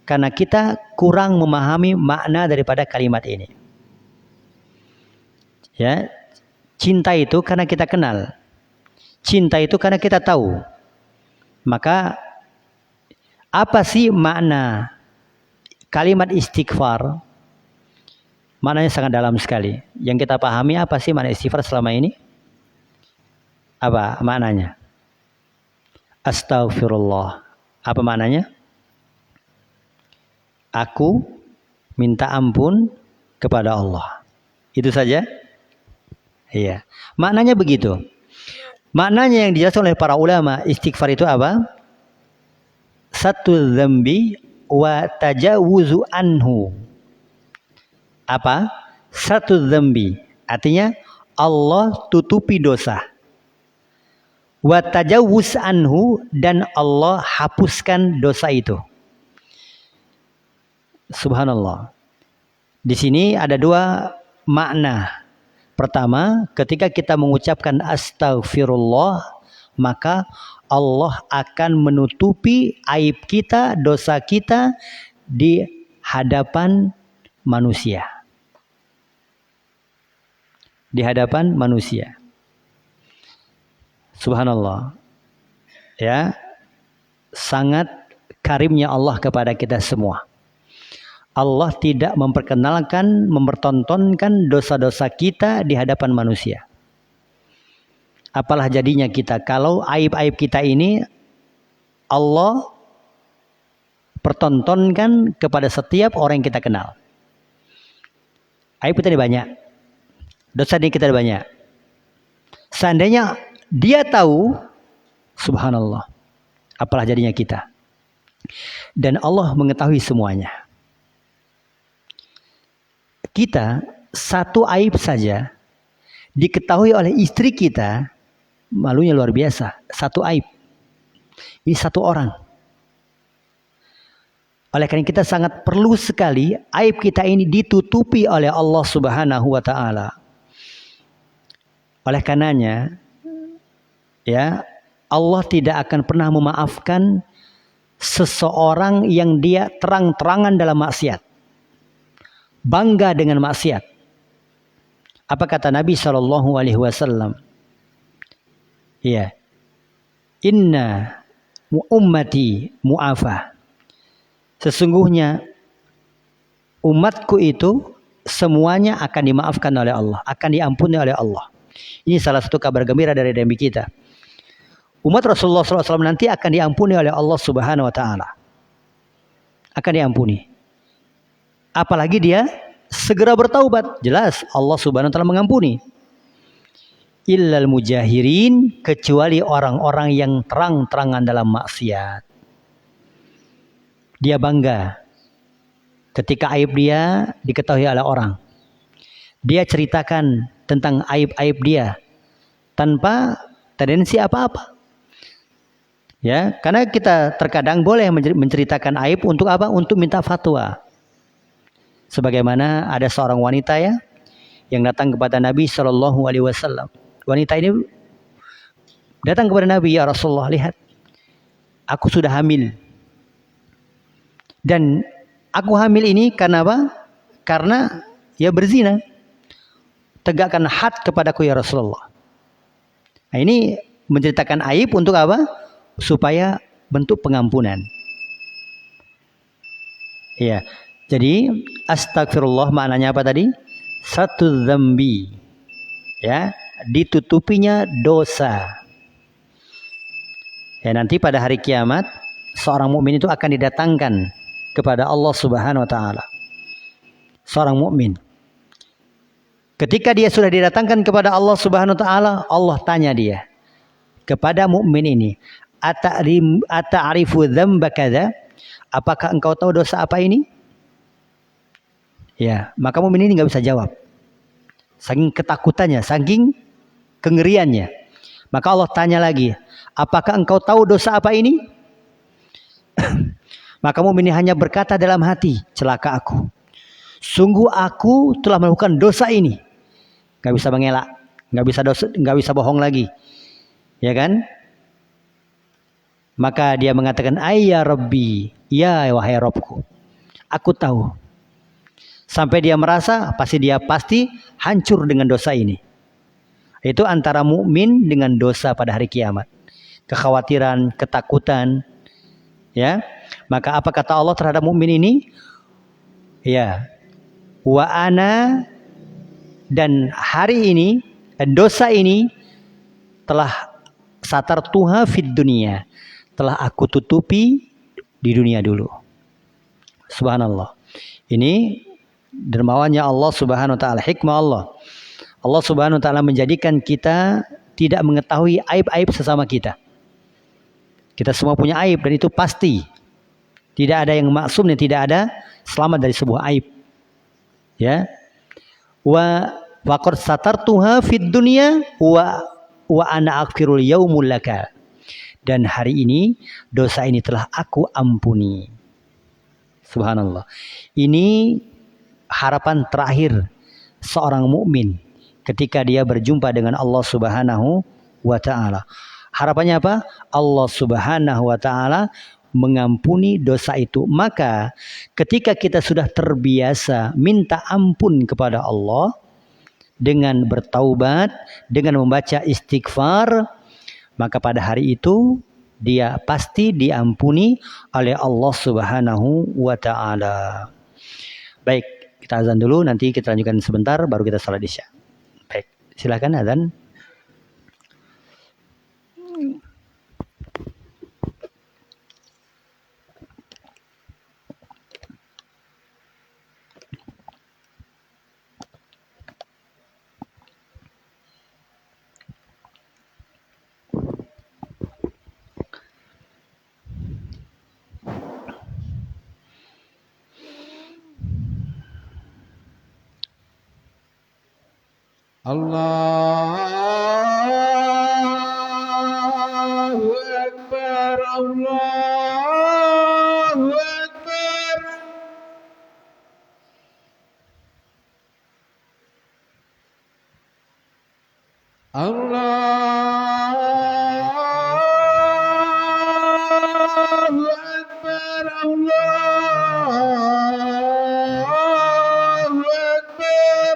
Karena kita kurang memahami makna daripada kalimat ini. Ya, cinta itu karena kita kenal. Cinta itu karena kita tahu. Maka apa sih makna kalimat istighfar? Maknanya sangat dalam sekali. Yang kita pahami apa sih makna istighfar selama ini? Apa maknanya? Astaghfirullah. Apa maknanya? Aku minta ampun kepada Allah. Itu saja? Iya. Maknanya begitu. Maknanya yang dijelaskan oleh para ulama, istighfar itu apa? Satu dzambi wa tajawuzu anhu. Apa? Satu dzambi. Artinya Allah tutupi dosa. Wa tajawuz anhu, dan Allah hapuskan dosa itu. Subhanallah. Di sini ada dua makna. Pertama, ketika kita mengucapkan astaghfirullah, maka Allah akan menutupi aib kita, dosa kita di hadapan manusia. Di hadapan manusia. Subhanallah. Ya, sangat karimnya Allah kepada kita semua. Allah tidak memperkenalkan, mempertontonkan dosa-dosa kita di hadapan manusia. Apalah jadinya kita kalau aib-aib kita ini Allah pertontonkan kepada setiap orang yang kita kenal. Aib kita ini banyak. Dosa ini kita banyak. Seandainya dia tahu, subhanallah, apalah jadinya kita. Dan Allah mengetahui semuanya. Kita satu aib saja diketahui oleh istri kita, malunya luar biasa. Satu aib. Ini satu orang. Oleh karena kita sangat perlu sekali aib kita ini ditutupi oleh Allah Subhanahu wa taala. Oleh karenanya, ya, Allah tidak akan pernah memaafkan seseorang yang dia terang-terangan dalam maksiat. Bangga dengan maksiat. Apa kata Nabi SAW? Ya, inna ummati mu'afah. Sesungguhnya umatku itu semuanya akan dimaafkan oleh Allah, akan diampuni oleh Allah. Ini salah satu kabar gembira dari Nabi kita. Umat Rasulullah SAW nanti akan diampuni oleh Allah Subhanahu Wa Taala. Akan diampuni. Apalagi dia segera bertaubat. Jelas Allah Subhanahu Wa Taala mengampuni. Illal mujahirin, kecuali orang-orang yang terang-terangan dalam maksiat. Dia bangga ketika aib dia diketahui oleh orang. Dia ceritakan tentang aib-aib dia tanpa tendensi apa-apa. Ya, karena kita terkadang boleh menceritakan aib untuk apa? Untuk minta fatwa. Sebagaimana ada seorang wanita ya yang datang kepada Nabi SAW. Wanita ini datang kepada Nabi, ya Rasulullah, lihat, aku sudah hamil. Dan aku hamil ini karena apa? Karena ya berzina. Tegakkan had kepadaku ya Rasulullah. Nah, ini menceritakan aib untuk apa? Supaya bentuk pengampunan. Ya. Jadi astagfirullah maknanya apa tadi? Satu dzambi. Ya, ditutupinya dosa. Ya, nanti pada hari kiamat seorang mukmin itu akan didatangkan kepada Allah Subhanahu Wa Taala. Seorang mukmin. Ketika dia sudah didatangkan kepada Allah Subhanahu Wa Taala, Allah tanya dia, kepada mukmin ini, ata'rifu dzamba kadza? Apakah engkau tahu dosa apa ini? Ya, maka mukmin ini nggak bisa jawab. Saking ketakutannya, saking kengeriannya. Maka Allah tanya lagi, apakah engkau tahu dosa apa ini? Maka mukmin ini hanya berkata dalam hati, celaka aku. Sungguh aku telah melakukan dosa ini. Gak bisa mengelak, gak bisa bohong lagi, ya kan? Maka dia mengatakan, ayya Rabbi, ya wahai Robku, aku tahu. Sampai dia merasa dia pasti hancur dengan dosa ini. Itu antara mukmin dengan dosa pada hari kiamat. Kekhawatiran, ketakutan, ya. Maka apa kata Allah terhadap mukmin ini? Ya, wa ana, dan hari ini, dan dosa ini telah satartuha fid dunia, telah aku tutupi di dunia dulu. Subhanallah. Ini dermawannya Allah Subhanahu wa taala, hikmah Allah. Allah Subhanahu wa taala menjadikan kita tidak mengetahui aib-aib sesama kita. Kita semua punya aib dan itu pasti. Tidak ada yang maksum dan tidak ada selamat dari sebuah aib. Ya. Wa qad satartuha fid dunya wa ana aghfirul yaumul laka. Dan hari ini dosa ini telah aku ampuni. Subhanallah. Ini harapan terakhir seorang mukmin ketika dia berjumpa dengan Allah Subhanahu wa taala. Harapannya apa? Allah Subhanahu wa taala mengampuni dosa itu. Maka ketika kita sudah terbiasa minta ampun kepada Allah dengan bertaubat, dengan membaca istighfar, maka pada hari itu dia pasti diampuni oleh Allah Subhanahu wa taala. Baik, kita azan dulu, nanti kita lanjutkan sebentar baru kita salat Isya. Baik, silakan azan. Allahu Akbar, Allahu Akbar. Allahu Akbar, Allahu Akbar.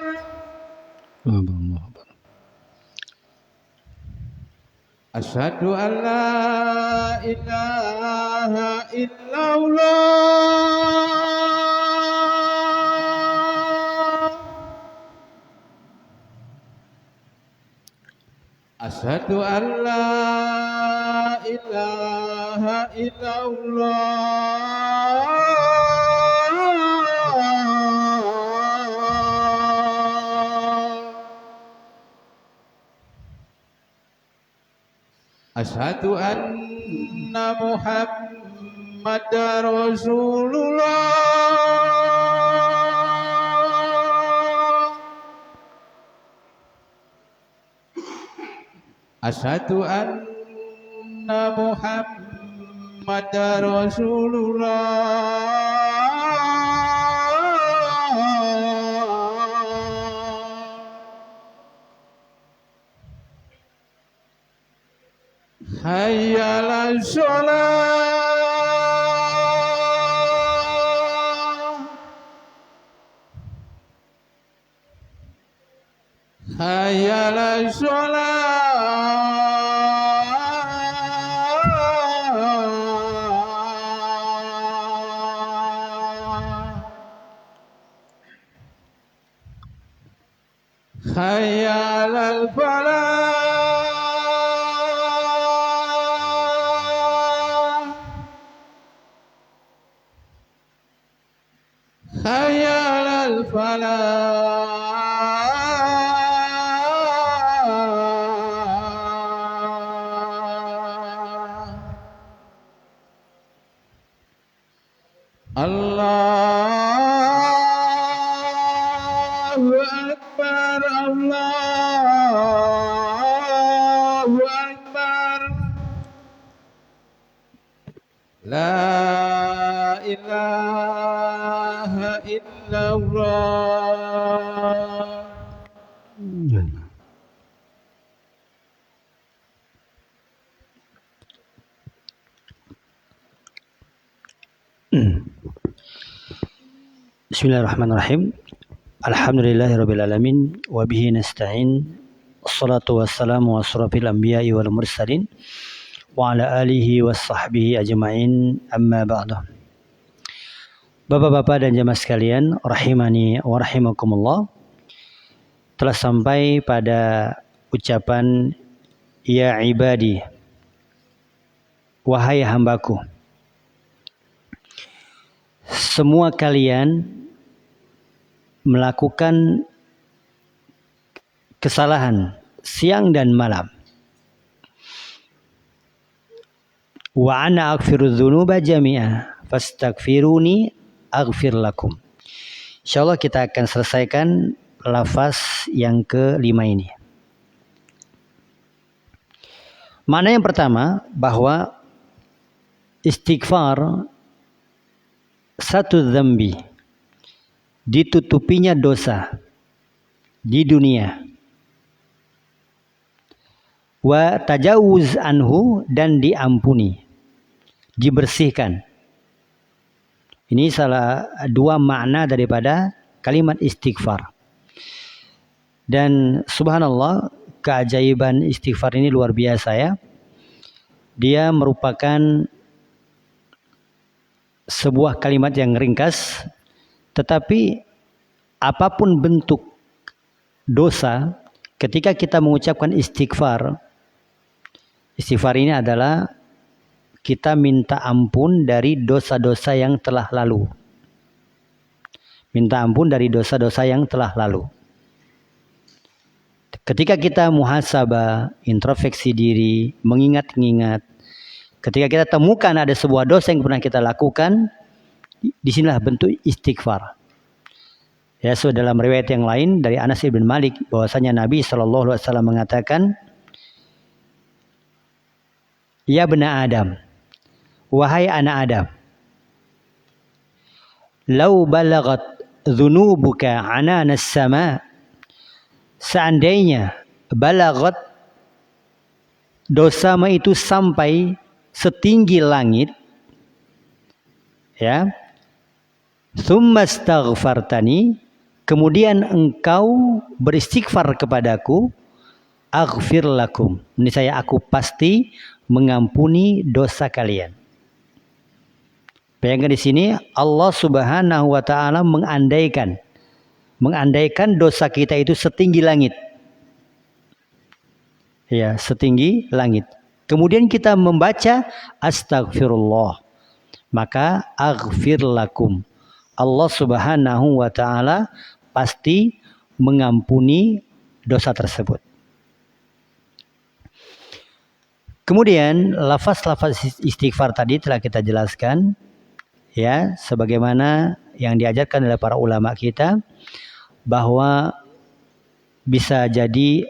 Asyhadu an la ilaha illallah. Asyhadu an la ilaha illallah. Asyhadu anna Muhammadar Rasulullah. Asyhadu anna Muhammadar Rasulullah. Hayya 'alas shalah. Hayya 'alas shalah. Hayya 'alal falah. Hayya 'alal falah. إلا الله. Bismillahirrahmanirrahim. Alhamdulillahirrabbilalamin. Wabihi nasta'in. Assalatu wassalamu asrafil anbiya'i wal mursalin. Wa ala alihi wa sahbihi ajma'in. Amma ba'du. Bapak-bapak dan jamaah sekalian, rahimani wa rahimakumullah. Telah sampai pada ucapan ya ibadi, wahai hambaku, semua kalian melakukan kesalahan siang dan malam. Wa ana aghfiru dzunuba jami'a fastaghfiruni aghfir lakum. Insyaallah kita akan selesaikan lafaz yang kelima ini. Makna yang pertama, bahwa istighfar satu dzambi, ditutupinya dosa di dunia, wa tajawuz anhu, dan diampuni, dibersihkan. Ini salah dua makna daripada kalimat istighfar. Dan subhanallah, keajaiban istighfar ini luar biasa ya. Dia merupakan sebuah kalimat yang ringkas, tetapi apapun bentuk dosa, ketika kita mengucapkan istighfar, istighfar ini adalah kita minta ampun dari dosa-dosa yang telah lalu. Minta ampun dari dosa-dosa yang telah lalu. Ketika kita muhasabah, introspeksi diri, mengingat-ingat, ketika kita temukan ada sebuah dosa yang pernah kita lakukan, disinilah bentuk istighfar. Ya, so dalam riwayat yang lain dari Anas bin Malik, bahwasanya Nabi SAW mengatakan, ya bena Adam, wahai anak Adam, lau balagat dzunubuka ananas sama, seandainya balagat, dosamu itu sampai setinggi langit, ya, tsumma astaghfartani, kemudian engkau beristighfar kepadaku, aghfir lakum, niscaya aku pasti mengampuni dosa kalian. Bayangkan di sini Allah Subhanahu wa taala mengandaikan dosa kita itu setinggi langit. Ya, setinggi langit. Kemudian kita membaca astagfirullah, maka aghfir lakum, Allah Subhanahu wa taala pasti mengampuni dosa tersebut. Kemudian lafaz-lafaz istighfar tadi telah kita jelaskan, ya, sebagaimana yang diajarkan oleh para ulama kita, bahwa bisa jadi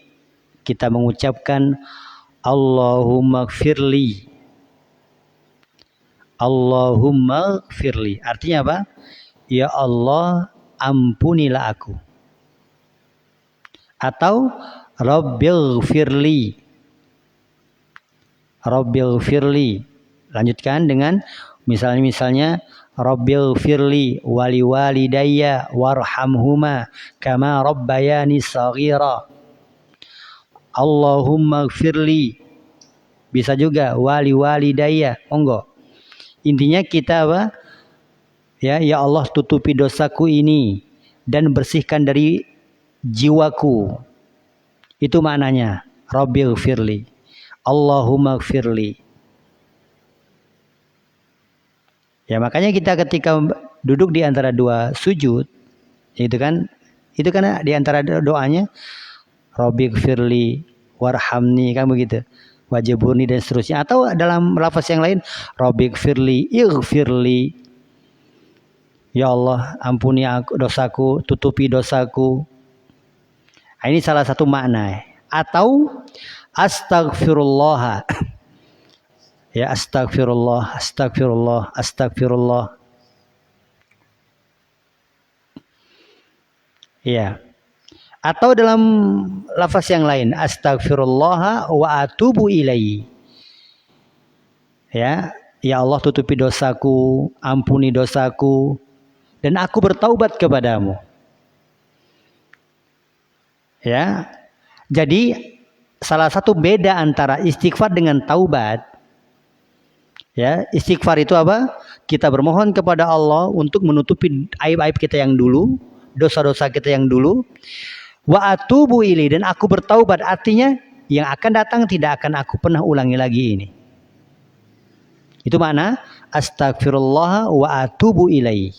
kita mengucapkan Allahumma gfirli, Allahumma gfirli, artinya apa? Ya Allah, ampunilah aku. Atau Rabbil gfirli, Rabbil gfirli, lanjutkan dengan misalnya Rabbil gfirli wali walidayya warhamhuma kama rabbayani saghira. Allahumma gfirli, bisa juga wali walidayya, monggo. Intinya kita apa? Ya Allah, tutupi dosaku ini dan bersihkan dari jiwaku. Itu maknanya Rabbil gfirli, Allahumma gfirli. Ya, makanya kita ketika duduk di antara dua sujud, itu kan di antara doanya Rabbi gfirli warhamni, kan begitu, wajiburni dan seterusnya. Atau dalam lafaz yang lain Rabbi gfirli ighfirli, ya Allah ampuni aku, dosaku, tutupi dosaku. Nah, ini salah satu makna. Atau astagfirullah, ya, astagfirullah, astagfirullah, astagfirullah. Ya. Atau dalam lafaz yang lain, astagfirullah wa atubu ilaihi. Ya, ya Allah tutupi dosaku, ampuni dosaku, dan aku bertaubat kepadamu. Ya. Jadi salah satu beda antara istighfar dengan taubat. Ya, istighfar itu apa? Kita bermohon kepada Allah untuk menutupi aib-aib kita yang dulu, dosa-dosa kita yang dulu. Wa atubu ilaihi, dan aku bertaubat, artinya yang akan datang tidak akan aku pernah ulangi lagi ini. Itu makna astagfirullah wa atubu ilaihi.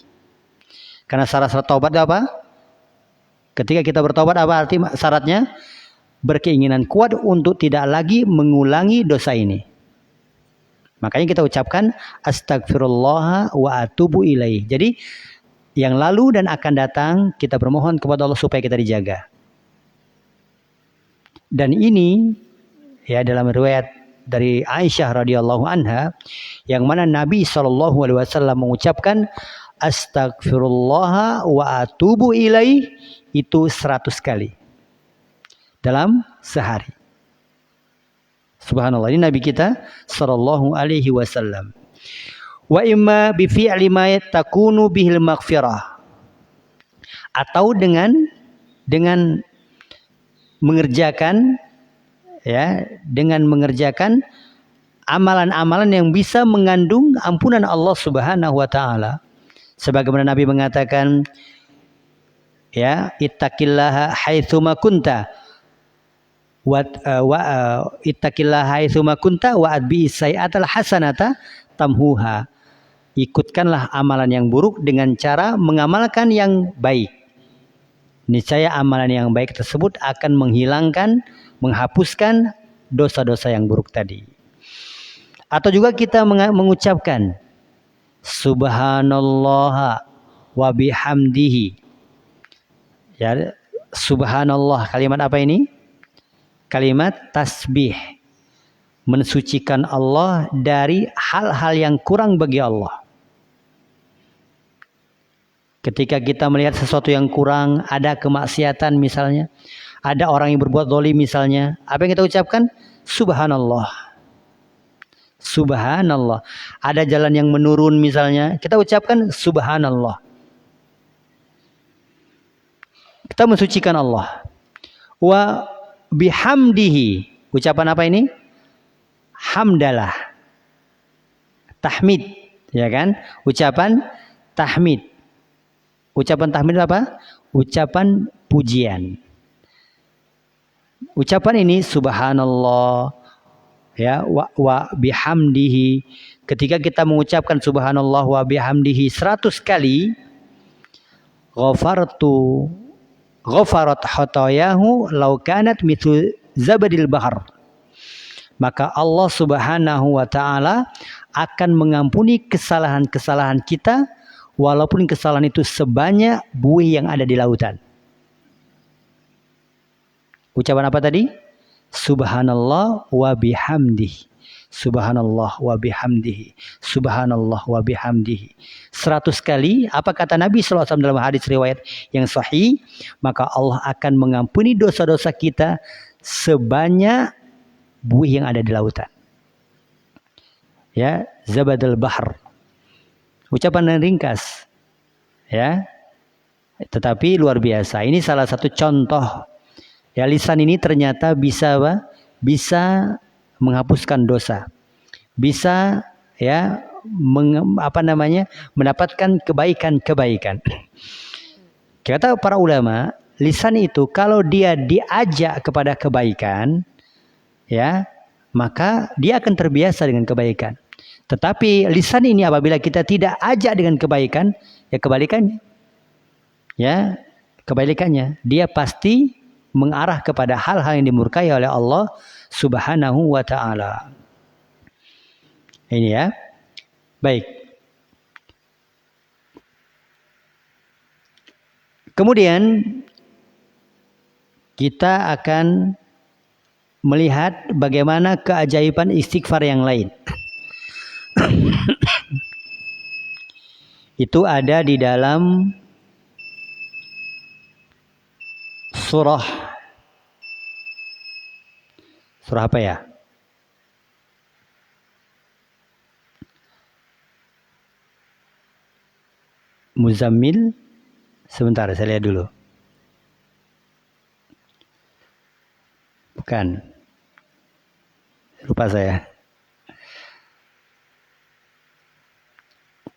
Karena syarat taubat apa? Ketika kita bertaubat apa arti syaratnya? Berkeinginan kuat untuk tidak lagi mengulangi dosa ini. Makanya kita ucapkan astagfirullah wa atubu ilaihi. Jadi yang lalu dan akan datang kita bermohon kepada Allah supaya kita dijaga. Dan ini ya dalam riwayat dari Aisyah radhiyallahu anha yang mana Nabi SAW mengucapkan astagfirullah wa atubu ilaihi itu 100 kali dalam sehari. Subhanallah, ini Nabi kita sallallahu alaihi wasallam. Wa imma bi fi'li ma takunu bihil maghfirah, atau dengan mengerjakan ya, dengan mengerjakan amalan-amalan yang bisa mengandung ampunan Allah Subhanahu wa taala. Sebagaimana Nabi mengatakan, ya, ittaqillaha haitsuma kunta wa ittaqillaha haitsuma kunta wa adbi sayyi'atal hasanata tamhuha. Ikutkanlah amalan yang buruk dengan cara mengamalkan yang baik. Niscaya amalan yang baik tersebut akan menghilangkan, menghapuskan dosa-dosa yang buruk tadi. Atau juga kita mengucapkan subhanallah wa bihamdihi. Ya, subhanallah, kalimat apa ini? Kalimat tasbih. Mensucikan Allah dari hal-hal yang kurang bagi Allah. Ketika kita melihat sesuatu yang kurang, ada kemaksiatan misalnya, ada orang yang berbuat zalim misalnya, apa yang kita ucapkan? Subhanallah. Subhanallah. Ada jalan yang menurun misalnya, kita ucapkan subhanallah. Kita mensucikan Allah. Wa bihamdihi. Ucapan apa ini? Hamdalah. Tahmid, ya kan? Ucapan tahmid. Ucapan tahmid apa? Ucapan pujian. Ucapan ini subhanallah, ya, wa bihamdihi. Ketika kita mengucapkan subhanallah wa bihamdihi 100 kali, ghafarat khotoyahu law kanat mithlu zabadil bahar. Maka Allah Subhanahu wa taala akan mengampuni kesalahan-kesalahan kita walaupun kesalahan itu sebanyak buih yang ada di lautan. Ucapan apa tadi? Subhanallah wa bihamdihi. Subhanallah wa bihamdihi. Subhanallah wa bihamdihi. 100 kali, apa kata Nabi SAW dalam hadis riwayat yang sahih? Maka Allah akan mengampuni dosa-dosa kita sebanyak buih yang ada di lautan. Ya, zabadul bahr. Ucapan yang ringkas. Ya. Tetapi luar biasa. Ini salah satu contoh. Ya, lisan ini ternyata bisa apa? Bisa menghapuskan dosa. Bisa ya mendapatkan kebaikan-kebaikan. Kata para ulama, lisan itu kalau dia diajak kepada kebaikan, ya, maka dia akan terbiasa dengan kebaikan. Tetapi lisan ini apabila kita tidak ajak dengan kebaikan, ya kebalikannya. Ya, kebalikannya. Dia pasti mengarah kepada hal-hal yang dimurkai oleh Allah Subhanahu wa taala. Ini ya. Baik. Kemudian kita akan melihat bagaimana keajaiban istighfar yang lain. Itu ada di dalam surah apa ya? Muzammil. Sebentar, saya lihat dulu. Bukan. Lupa saya.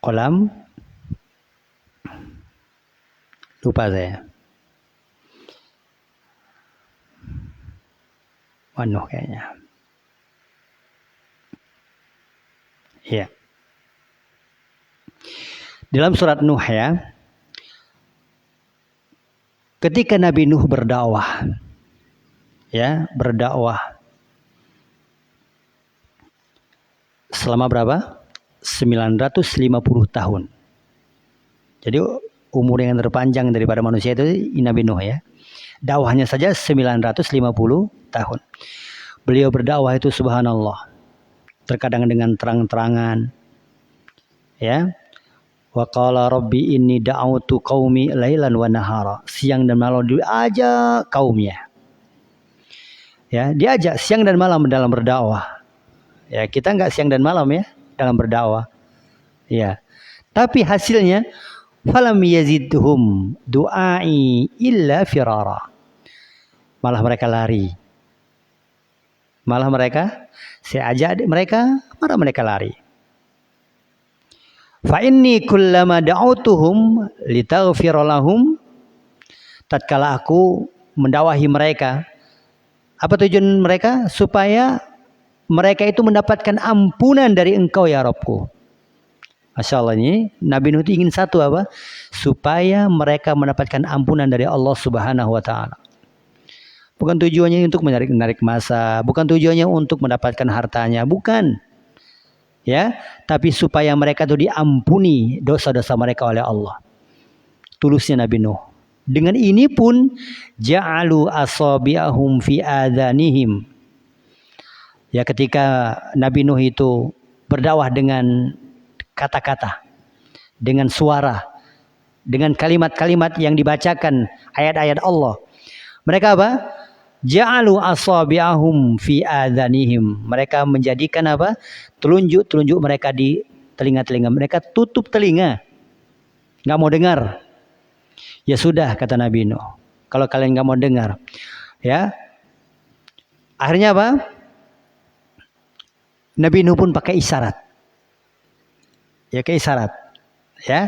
Kolam. Lupa saya. Wanuh kayaknya. Iya. Dalam surat Nuh ya. Ketika Nabi Nuh berdakwah. Ya, berdakwah. Selama berapa? 950 tahun. Jadi umur yang terpanjang daripada manusia itu Nabi Nuh ya. Dakwahnya saja 950 tahun. Beliau berdakwah itu subhanallah. Terkadang dengan terang-terangan. Ya. Wa qala rabbi inni da'autu qaumi lailan wa nahara. Siang dan malam diajak kaumnya. Ya, diajak siang dan malam dalam berdakwah. Ya, kita enggak siang dan malam ya dalam berdakwah. Ya. Tapi hasilnya falam yazidhum du'ai illa firara. Malah mereka lari. Malah mereka, saya ajak mereka, malah mereka lari. Fa inni kullama da'utuhum litaghfira lahum. Tatkala aku mendakwahi mereka, apa tujuan mereka? Supaya mereka itu mendapatkan ampunan dari Engkau ya Rabbku. Masya Allah, ini Nabi Nuh ingin satu apa? Supaya mereka mendapatkan ampunan dari Allah Subhanahu wa Ta'ala. Bukan tujuannya untuk menarik massa, bukan tujuannya untuk mendapatkan hartanya, bukan. Ya, tapi supaya mereka itu diampuni dosa-dosa mereka oleh Allah. Tulusnya Nabi Nuh. Dengan ini pun ja'alu asabi'ahum fi adhanihim. Ya, ketika Nabi Nuh itu berdakwah dengan kata-kata, dengan suara, dengan kalimat-kalimat yang dibacakan ayat-ayat Allah. Mereka apa? Ja'alu asabi'ahum fi adhanihim. Mereka menjadikan apa? Telunjuk-telunjuk mereka di telinga-telinga. Mereka tutup telinga. Nggak mau dengar. Ya sudah, kata Nabi Nuh. Kalau kalian nggak mau dengar. Ya. Akhirnya apa? Nabi Nuh pun pakai isyarat. Ya, ke isyarat. Ya.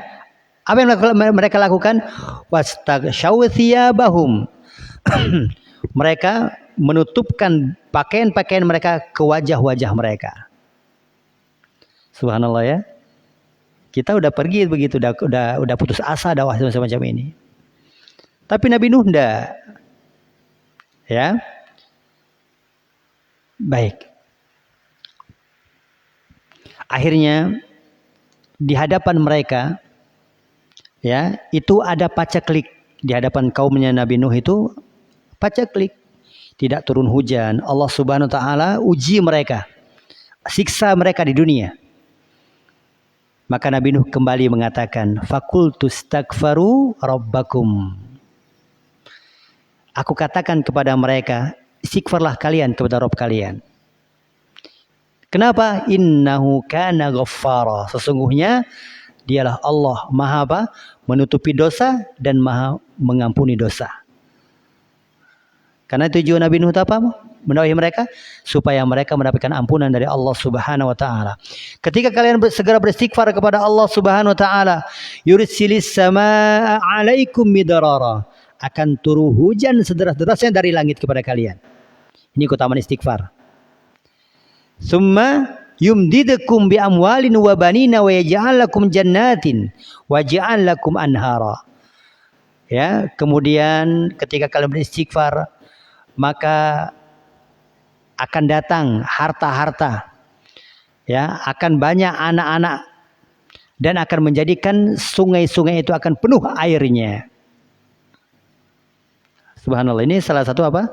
Apa yang mereka lakukan? Wastaghshaw thiyabahum. Mereka menutupkan pakaian-pakaian mereka ke wajah-wajah mereka. Subhanallah ya. Kita udah pergi begitu, udah putus asa dakwah semacam ini. Tapi Nabi Nuh enggak. Ya. Baik. Akhirnya di hadapan mereka ya, itu ada paceklik di hadapan kaumnya Nabi Nuh itu. Paceklik, tidak turun hujan. Allah Subhanahu wa Ta'ala uji mereka, siksa mereka di dunia. Maka Nabi Nuh kembali mengatakan, Fakultu staghfaru rabbakum. Aku katakan kepada mereka, istighfarlah kalian kepada Rabb kalian. Kenapa? Innahu kana ghaffara. Sesungguhnya dialah Allah Maha apa? Menutupi dosa dan Maha mengampuni dosa. Karena tujuan Nabi Nuh itu apa? Mendakwahi mereka supaya mereka mendapatkan ampunan dari Allah Subhanahu wa Ta'ala. Ketika kalian segera beristighfar kepada Allah Subhanahu wa Ta'ala, yursilis samaa 'alaikum midrara. Akan turun hujan sederas-derasnya dari langit kepada kalian. Ini keutamaan istighfar. Summa yumdidukum bi amwalin wa banina wa yaj'al lakum jannatin wa yaj'al lakum anhara. Ya, kemudian ketika kalian beristighfar, maka akan datang harta-harta, ya, akan banyak anak-anak, dan akan menjadikan sungai-sungai itu akan penuh airnya. Subhanallah, ini salah satu apa?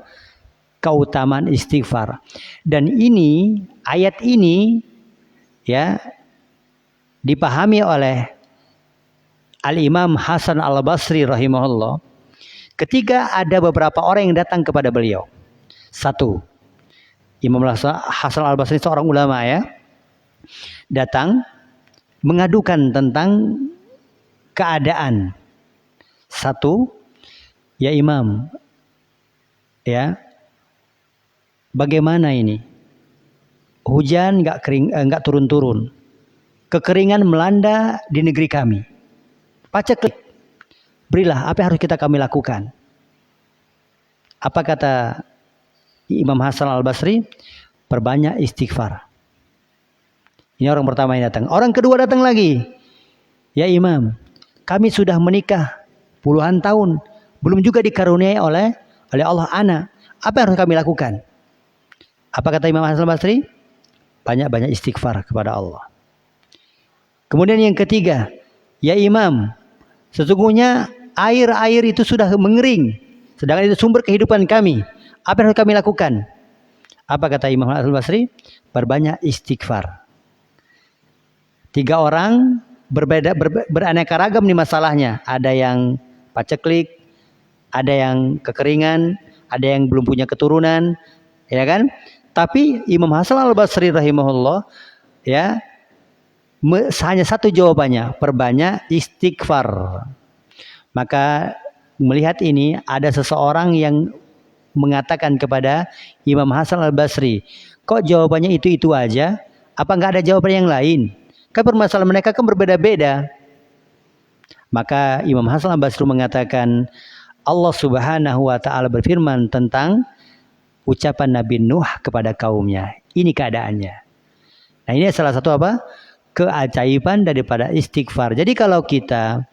Keutamaan istighfar. Dan ini, ayat ini, ya, dipahami oleh Al-Imam Hasan Al-Basri rahimahullah ketika ada beberapa orang yang datang kepada beliau. Satu, Imam Hasan al-Basri seorang ulama ya, datang mengadukan tentang keadaan. Satu, ya Imam, ya, bagaimana ini? Hujan nggak turun-turun, kekeringan melanda di negeri kami. Paceklik, berilah apa yang harus kami lakukan. Apa kata Imam Hasan al-Basri? Perbanyak istighfar. Ini orang pertama yang datang. Orang kedua datang lagi. Ya Imam, kami sudah menikah puluhan tahun, belum juga dikaruniai oleh Allah anak. Apa yang harus kami lakukan? Apa kata Imam Hasan al-Basri? Banyak-banyak istighfar kepada Allah. Kemudian yang ketiga, ya Imam, sesungguhnya air itu sudah mengering, sedangkan itu sumber kehidupan kami. Apa yang harus kami lakukan? Apa kata Imam Hasan al-Basri? Perbanyak istighfar. Tiga orang berbeda, beraneka ragam nih masalahnya. Ada yang paceklik, ada yang kekeringan, ada yang belum punya keturunan, ya kan? Tapi Imam Hasan al-Basri rahimahullah, ya, hanya satu jawabannya, perbanyak istighfar. Maka melihat ini ada seseorang yang mengatakan kepada Imam Hasan al-Basri, kok jawabannya itu aja? Apa nggak ada jawaban yang lain? Kan permasalahan mereka kan berbeda-beda. Maka Imam Hasan al-Basri mengatakan, Allah Subhanahu wa taala berfirman tentang ucapan Nabi Nuh kepada kaumnya. Ini keadaannya. Nah, ini salah satu apa? Keajaiban daripada istighfar. Jadi kalau kita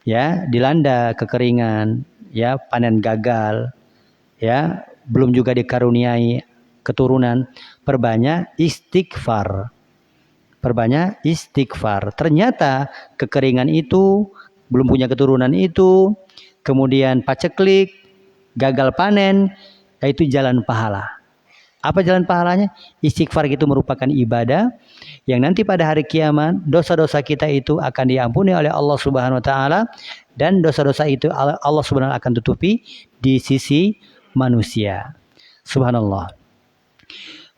ya dilanda kekeringan, ya panen gagal, ya belum juga dikaruniai keturunan, perbanyak istighfar. Perbanyak istighfar. Ternyata kekeringan itu, belum punya keturunan itu, kemudian paceklik, gagal panen, yaitu jalan pahala. Apa jalan pahalanya? Istighfar itu merupakan ibadah yang nanti pada hari kiamat dosa-dosa kita itu akan diampuni oleh Allah Subhanahu wa taala, dan dosa-dosa itu Allah Subhanahu wa taala akan tutupi di sisi manusia. Subhanallah.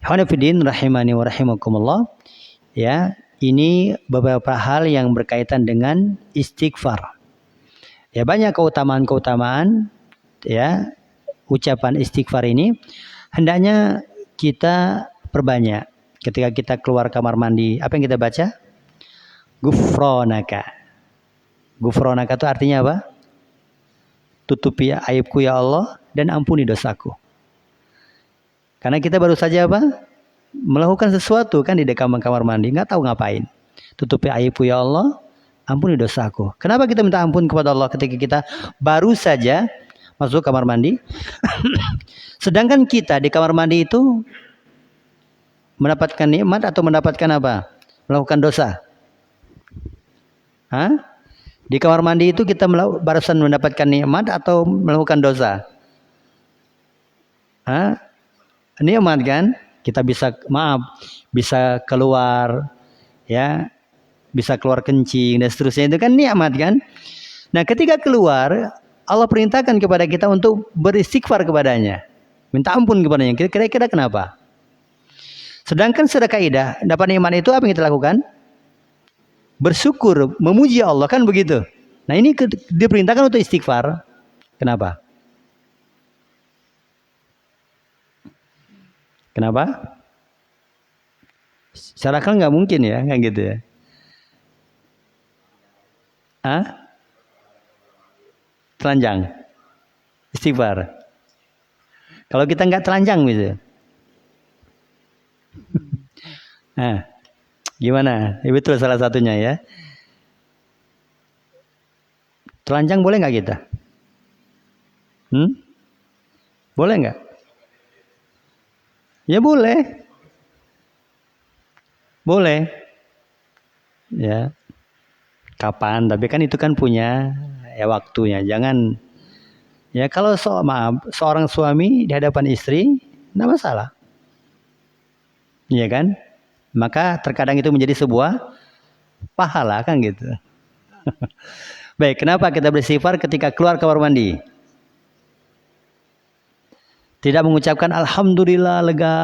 Hanafidin rahimani wa rahimakumullah. Ya, ini beberapa hal yang berkaitan dengan istighfar. Ya, banyak keutamaan-keutamaan ya ucapan istighfar ini. Hendaknya kita perbanyak. Ketika kita keluar kamar mandi, apa yang kita baca? Gufronaka. Gufronaka itu artinya apa? Tutupi aibku ya Allah dan ampuni dosaku. Karena kita baru saja apa? Melakukan sesuatu kan di kamar mandi, nggak tahu ngapain. Tutupi aibku ya Allah, ampuni dosaku. Kenapa kita minta ampun kepada Allah ketika kita baru saja masuk kamar mandi? Sedangkan kita di kamar mandi itu mendapatkan nikmat atau mendapatkan apa? Melakukan dosa. Hah? Di kamar mandi itu kita barusan mendapatkan nikmat atau melakukan dosa? Hah? Nikmat kan? Kita bisa bisa keluar, ya, bisa keluar kencing dan seterusnya, itu kan nikmat kan? Nah, ketika keluar, Allah perintahkan kepada kita untuk beristighfar kepadanya, minta ampun kepadanya. Kira-kira kenapa? Sedangkan secara kaidah dapat nikmat itu apa yang kita lakukan? Bersyukur, memuji Allah, kan begitu. Nah, ini diperintahkan untuk istighfar. Kenapa? Kenapa? Secara akal nggak mungkin ya, kan gitu ya. Hah? Telanjang. Istighfar. Kalau kita nggak telanjang gitu. Nah, gimana? Ya, betul salah satunya ya. Telanjang boleh nggak kita? Boleh nggak? Ya boleh. Boleh. Ya. Kapan? Tapi kan itu kan punya ya waktunya. Jangan ya kalau seorang suami di hadapan istri enggak masalah. Iya kan? Maka terkadang itu menjadi sebuah pahala kan gitu. Baik, kenapa kita beristighfar ketika keluar kamar mandi? Tidak mengucapkan alhamdulillah lega.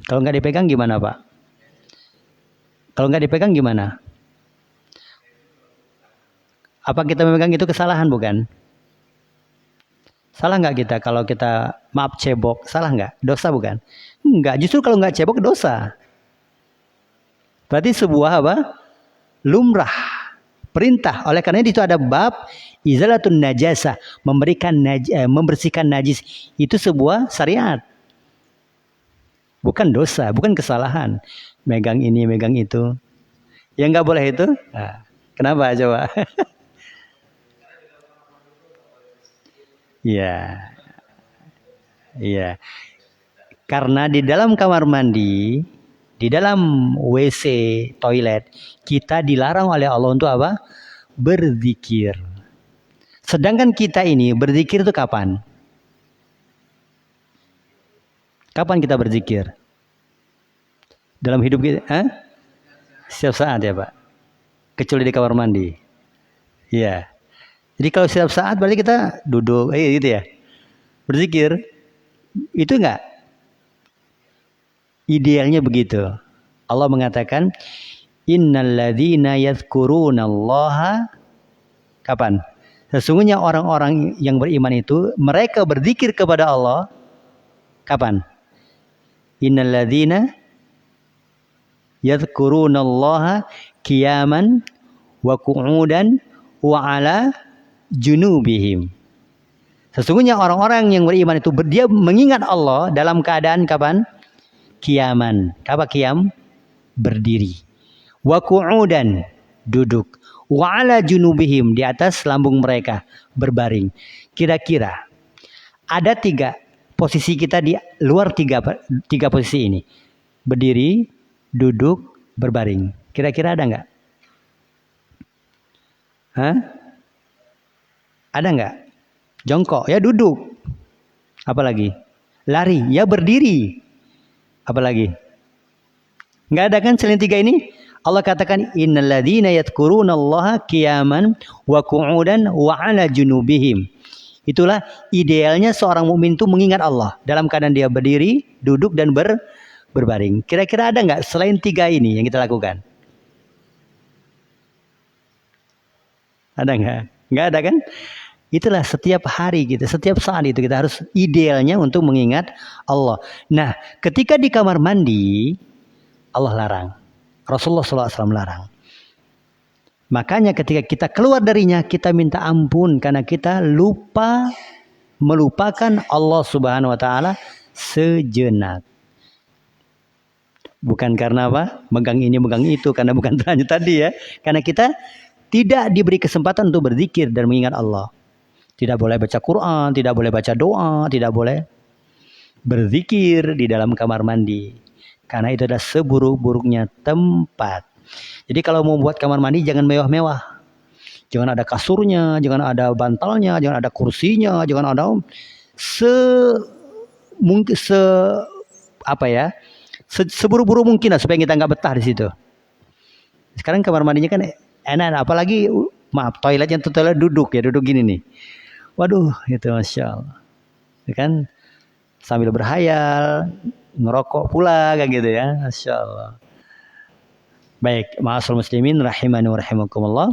Kalau nggak dipegang gimana, Pak? Kalau nggak dipegang gimana? Apa kita memegang itu kesalahan bukan? Salah nggak kita kalau kita maaf cebok? Salah nggak? Dosa bukan? Enggak, justru kalau nggak cebok dosa. Berarti sebuah apa? Lumrah. Perintah. Oleh karena itu ada bab izalatun najasa, membersihkan najis. Itu sebuah syariat. Bukan dosa, bukan kesalahan. Megang ini, megang itu. Yang nggak boleh itu? Nah, kenapa coba? Iya, iya. Karena di dalam kamar mandi, di dalam WC, toilet, kita dilarang oleh Allah untuk apa? Berzikir. Sedangkan kita ini berzikir itu kapan? Kapan kita berzikir? Dalam hidup kita? Setiap saat ya Pak? Kecuali di kamar mandi. Iya. Jadi kalau setiap saat berarti kita duduk, gitu ya. Berzikir. Itu enggak? Idealnya begitu. Allah mengatakan, innalladzina yadhkurunallaha kapan? Sesungguhnya orang-orang yang beriman itu mereka berzikir kepada Allah kapan? Innalladzina yadhkurunallaha qiyaman wa qu'udan wa ala junubihim. Sesungguhnya orang-orang yang beriman itu dia mengingat Allah dalam keadaan kapan? Qiyaman. Apa qiyam? Berdiri. Wa qu'udan, duduk. Wa ala junubihim, di atas lambung mereka berbaring. Kira-kira ada 3 posisi kita di luar tiga posisi ini. Berdiri, duduk, berbaring. Kira-kira ada nggak? Ada nggak? Jongkok, ya duduk. Apalagi? Lari, ya berdiri. Apalagi? Nggak ada kan selain 3 ini? Allah katakan innalladzina yadhkurunallaha qiyaman wa qu'udan wa 'ala junubihim. Itulah idealnya seorang mukmin itu mengingat Allah dalam keadaan dia berdiri, duduk dan berbaring. Kira-kira ada nggak selain 3 ini yang kita lakukan? Ada nggak? Nggak ada kan? Itulah setiap hari kita, setiap saat itu kita harus idealnya untuk mengingat Allah. Nah, ketika di kamar mandi, Allah larang. Rasulullah SAW larang. Makanya ketika kita keluar darinya, kita minta ampun karena kita melupakan Allah Subhanahu wa taala sejenak. Bukan karena apa? Megang ini, megang itu, karena bukan tadi ya. Karena kita tidak diberi kesempatan untuk berzikir dan mengingat Allah. Tidak boleh baca Quran, tidak boleh baca doa, tidak boleh berzikir di dalam kamar mandi. Karena itu adalah seburuk-buruknya tempat. Jadi kalau mau buat kamar mandi jangan mewah-mewah. Jangan ada kasurnya, jangan ada bantalnya, jangan ada kursinya, jangan ada seburuk-buruk mungkin lah supaya kita nggak betah di situ. Sekarang kamar mandinya kan enak, apalagi toiletnya tuh toilet duduk gini nih. Waduh, itu Masya Allah. Kan sambil berhayal, ngerokok pula kayak gitu ya, Masya Allah. Baik, ma'asyiral muslimin rahimani wa rahimakumullah.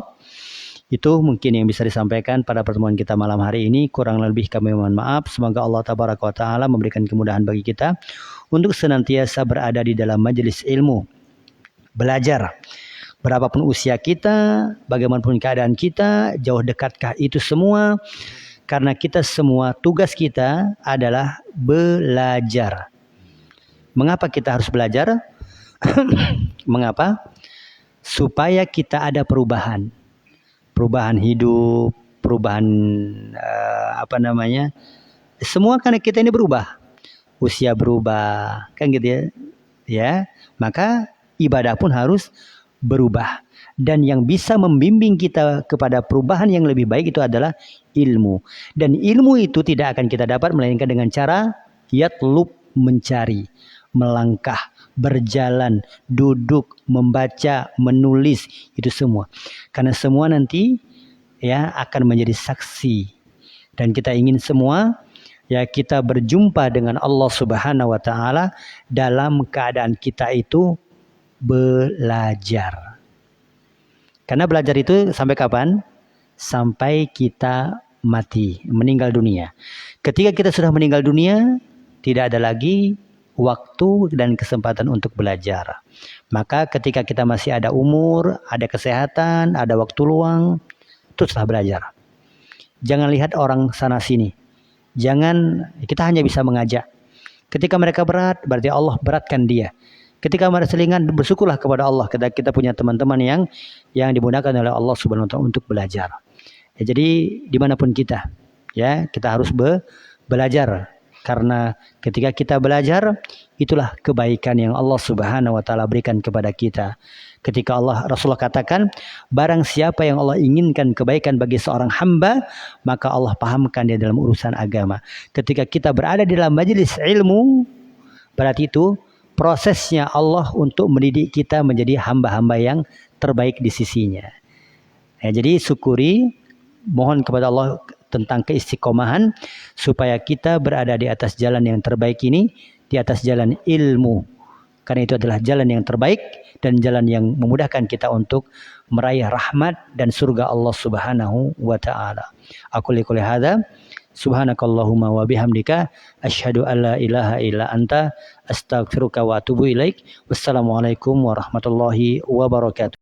Itu mungkin yang bisa disampaikan pada pertemuan kita malam hari ini. Kurang lebih kami mohon maaf. Semoga Allah tabaraka wa taala memberikan kemudahan bagi kita untuk senantiasa berada di dalam majelis ilmu, belajar. Berapapun usia kita, bagaimanapun keadaan kita, jauh dekatkah itu semua, karena kita semua tugas kita adalah belajar. Mengapa kita harus belajar? Mengapa? Supaya kita ada perubahan hidup, perubahan semua karena kita ini berubah, usia berubah, kan gitu ya. Ya, maka ibadah pun harus berubah. Dan yang bisa membimbing kita kepada perubahan yang lebih baik itu adalah ilmu. Dan ilmu itu tidak akan kita dapat melainkan dengan cara yatlub, mencari. melangkah, berjalan, duduk, membaca, menulis, itu semua. Karena semua nanti ya akan menjadi saksi. Dan kita ingin semua ya kita berjumpa dengan Allah Subhanahu wa taala dalam keadaan kita itu belajar. Karena belajar itu sampai kapan? Sampai kita mati, meninggal dunia. Ketika kita sudah meninggal dunia, tidak ada lagi waktu dan kesempatan untuk belajar. Maka ketika kita masih ada umur, ada kesehatan, ada waktu luang, teruslah belajar. Jangan lihat orang sana sini. Jangan, kita hanya bisa mengajak. Ketika mereka berat, berarti Allah beratkan dia. Ketika mereka selingan, bersyukurlah kepada Allah. Ketika kita punya teman-teman yang dimudahkan oleh Allah Subhanahu wa taala untuk belajar. Ya, jadi dimanapun kita, ya kita harus belajar. Karena ketika kita belajar, itulah kebaikan yang Allah Subhanahu wa taala berikan kepada kita. Ketika Rasulullah katakan, barang siapa yang Allah inginkan kebaikan bagi seorang hamba, maka Allah pahamkan dia dalam urusan agama. Ketika kita berada di dalam majelis ilmu, berarti itu prosesnya Allah untuk mendidik kita menjadi hamba-hamba yang terbaik di sisinya. Ya, jadi syukuri, mohon kepada Allah tentang keistiqomahan supaya kita berada di atas jalan yang terbaik ini, di atas jalan ilmu. Karena itu adalah jalan yang terbaik dan jalan yang memudahkan kita untuk meraih rahmat dan surga Allah Subhanahu wa taala. Aku liqul hadza subhanakallahumma wa bihamdika asyhadu an la ilaha illa anta astaghfiruka wa atubu ilaik. Wassalamualaikum warahmatullahi wabarakatuh.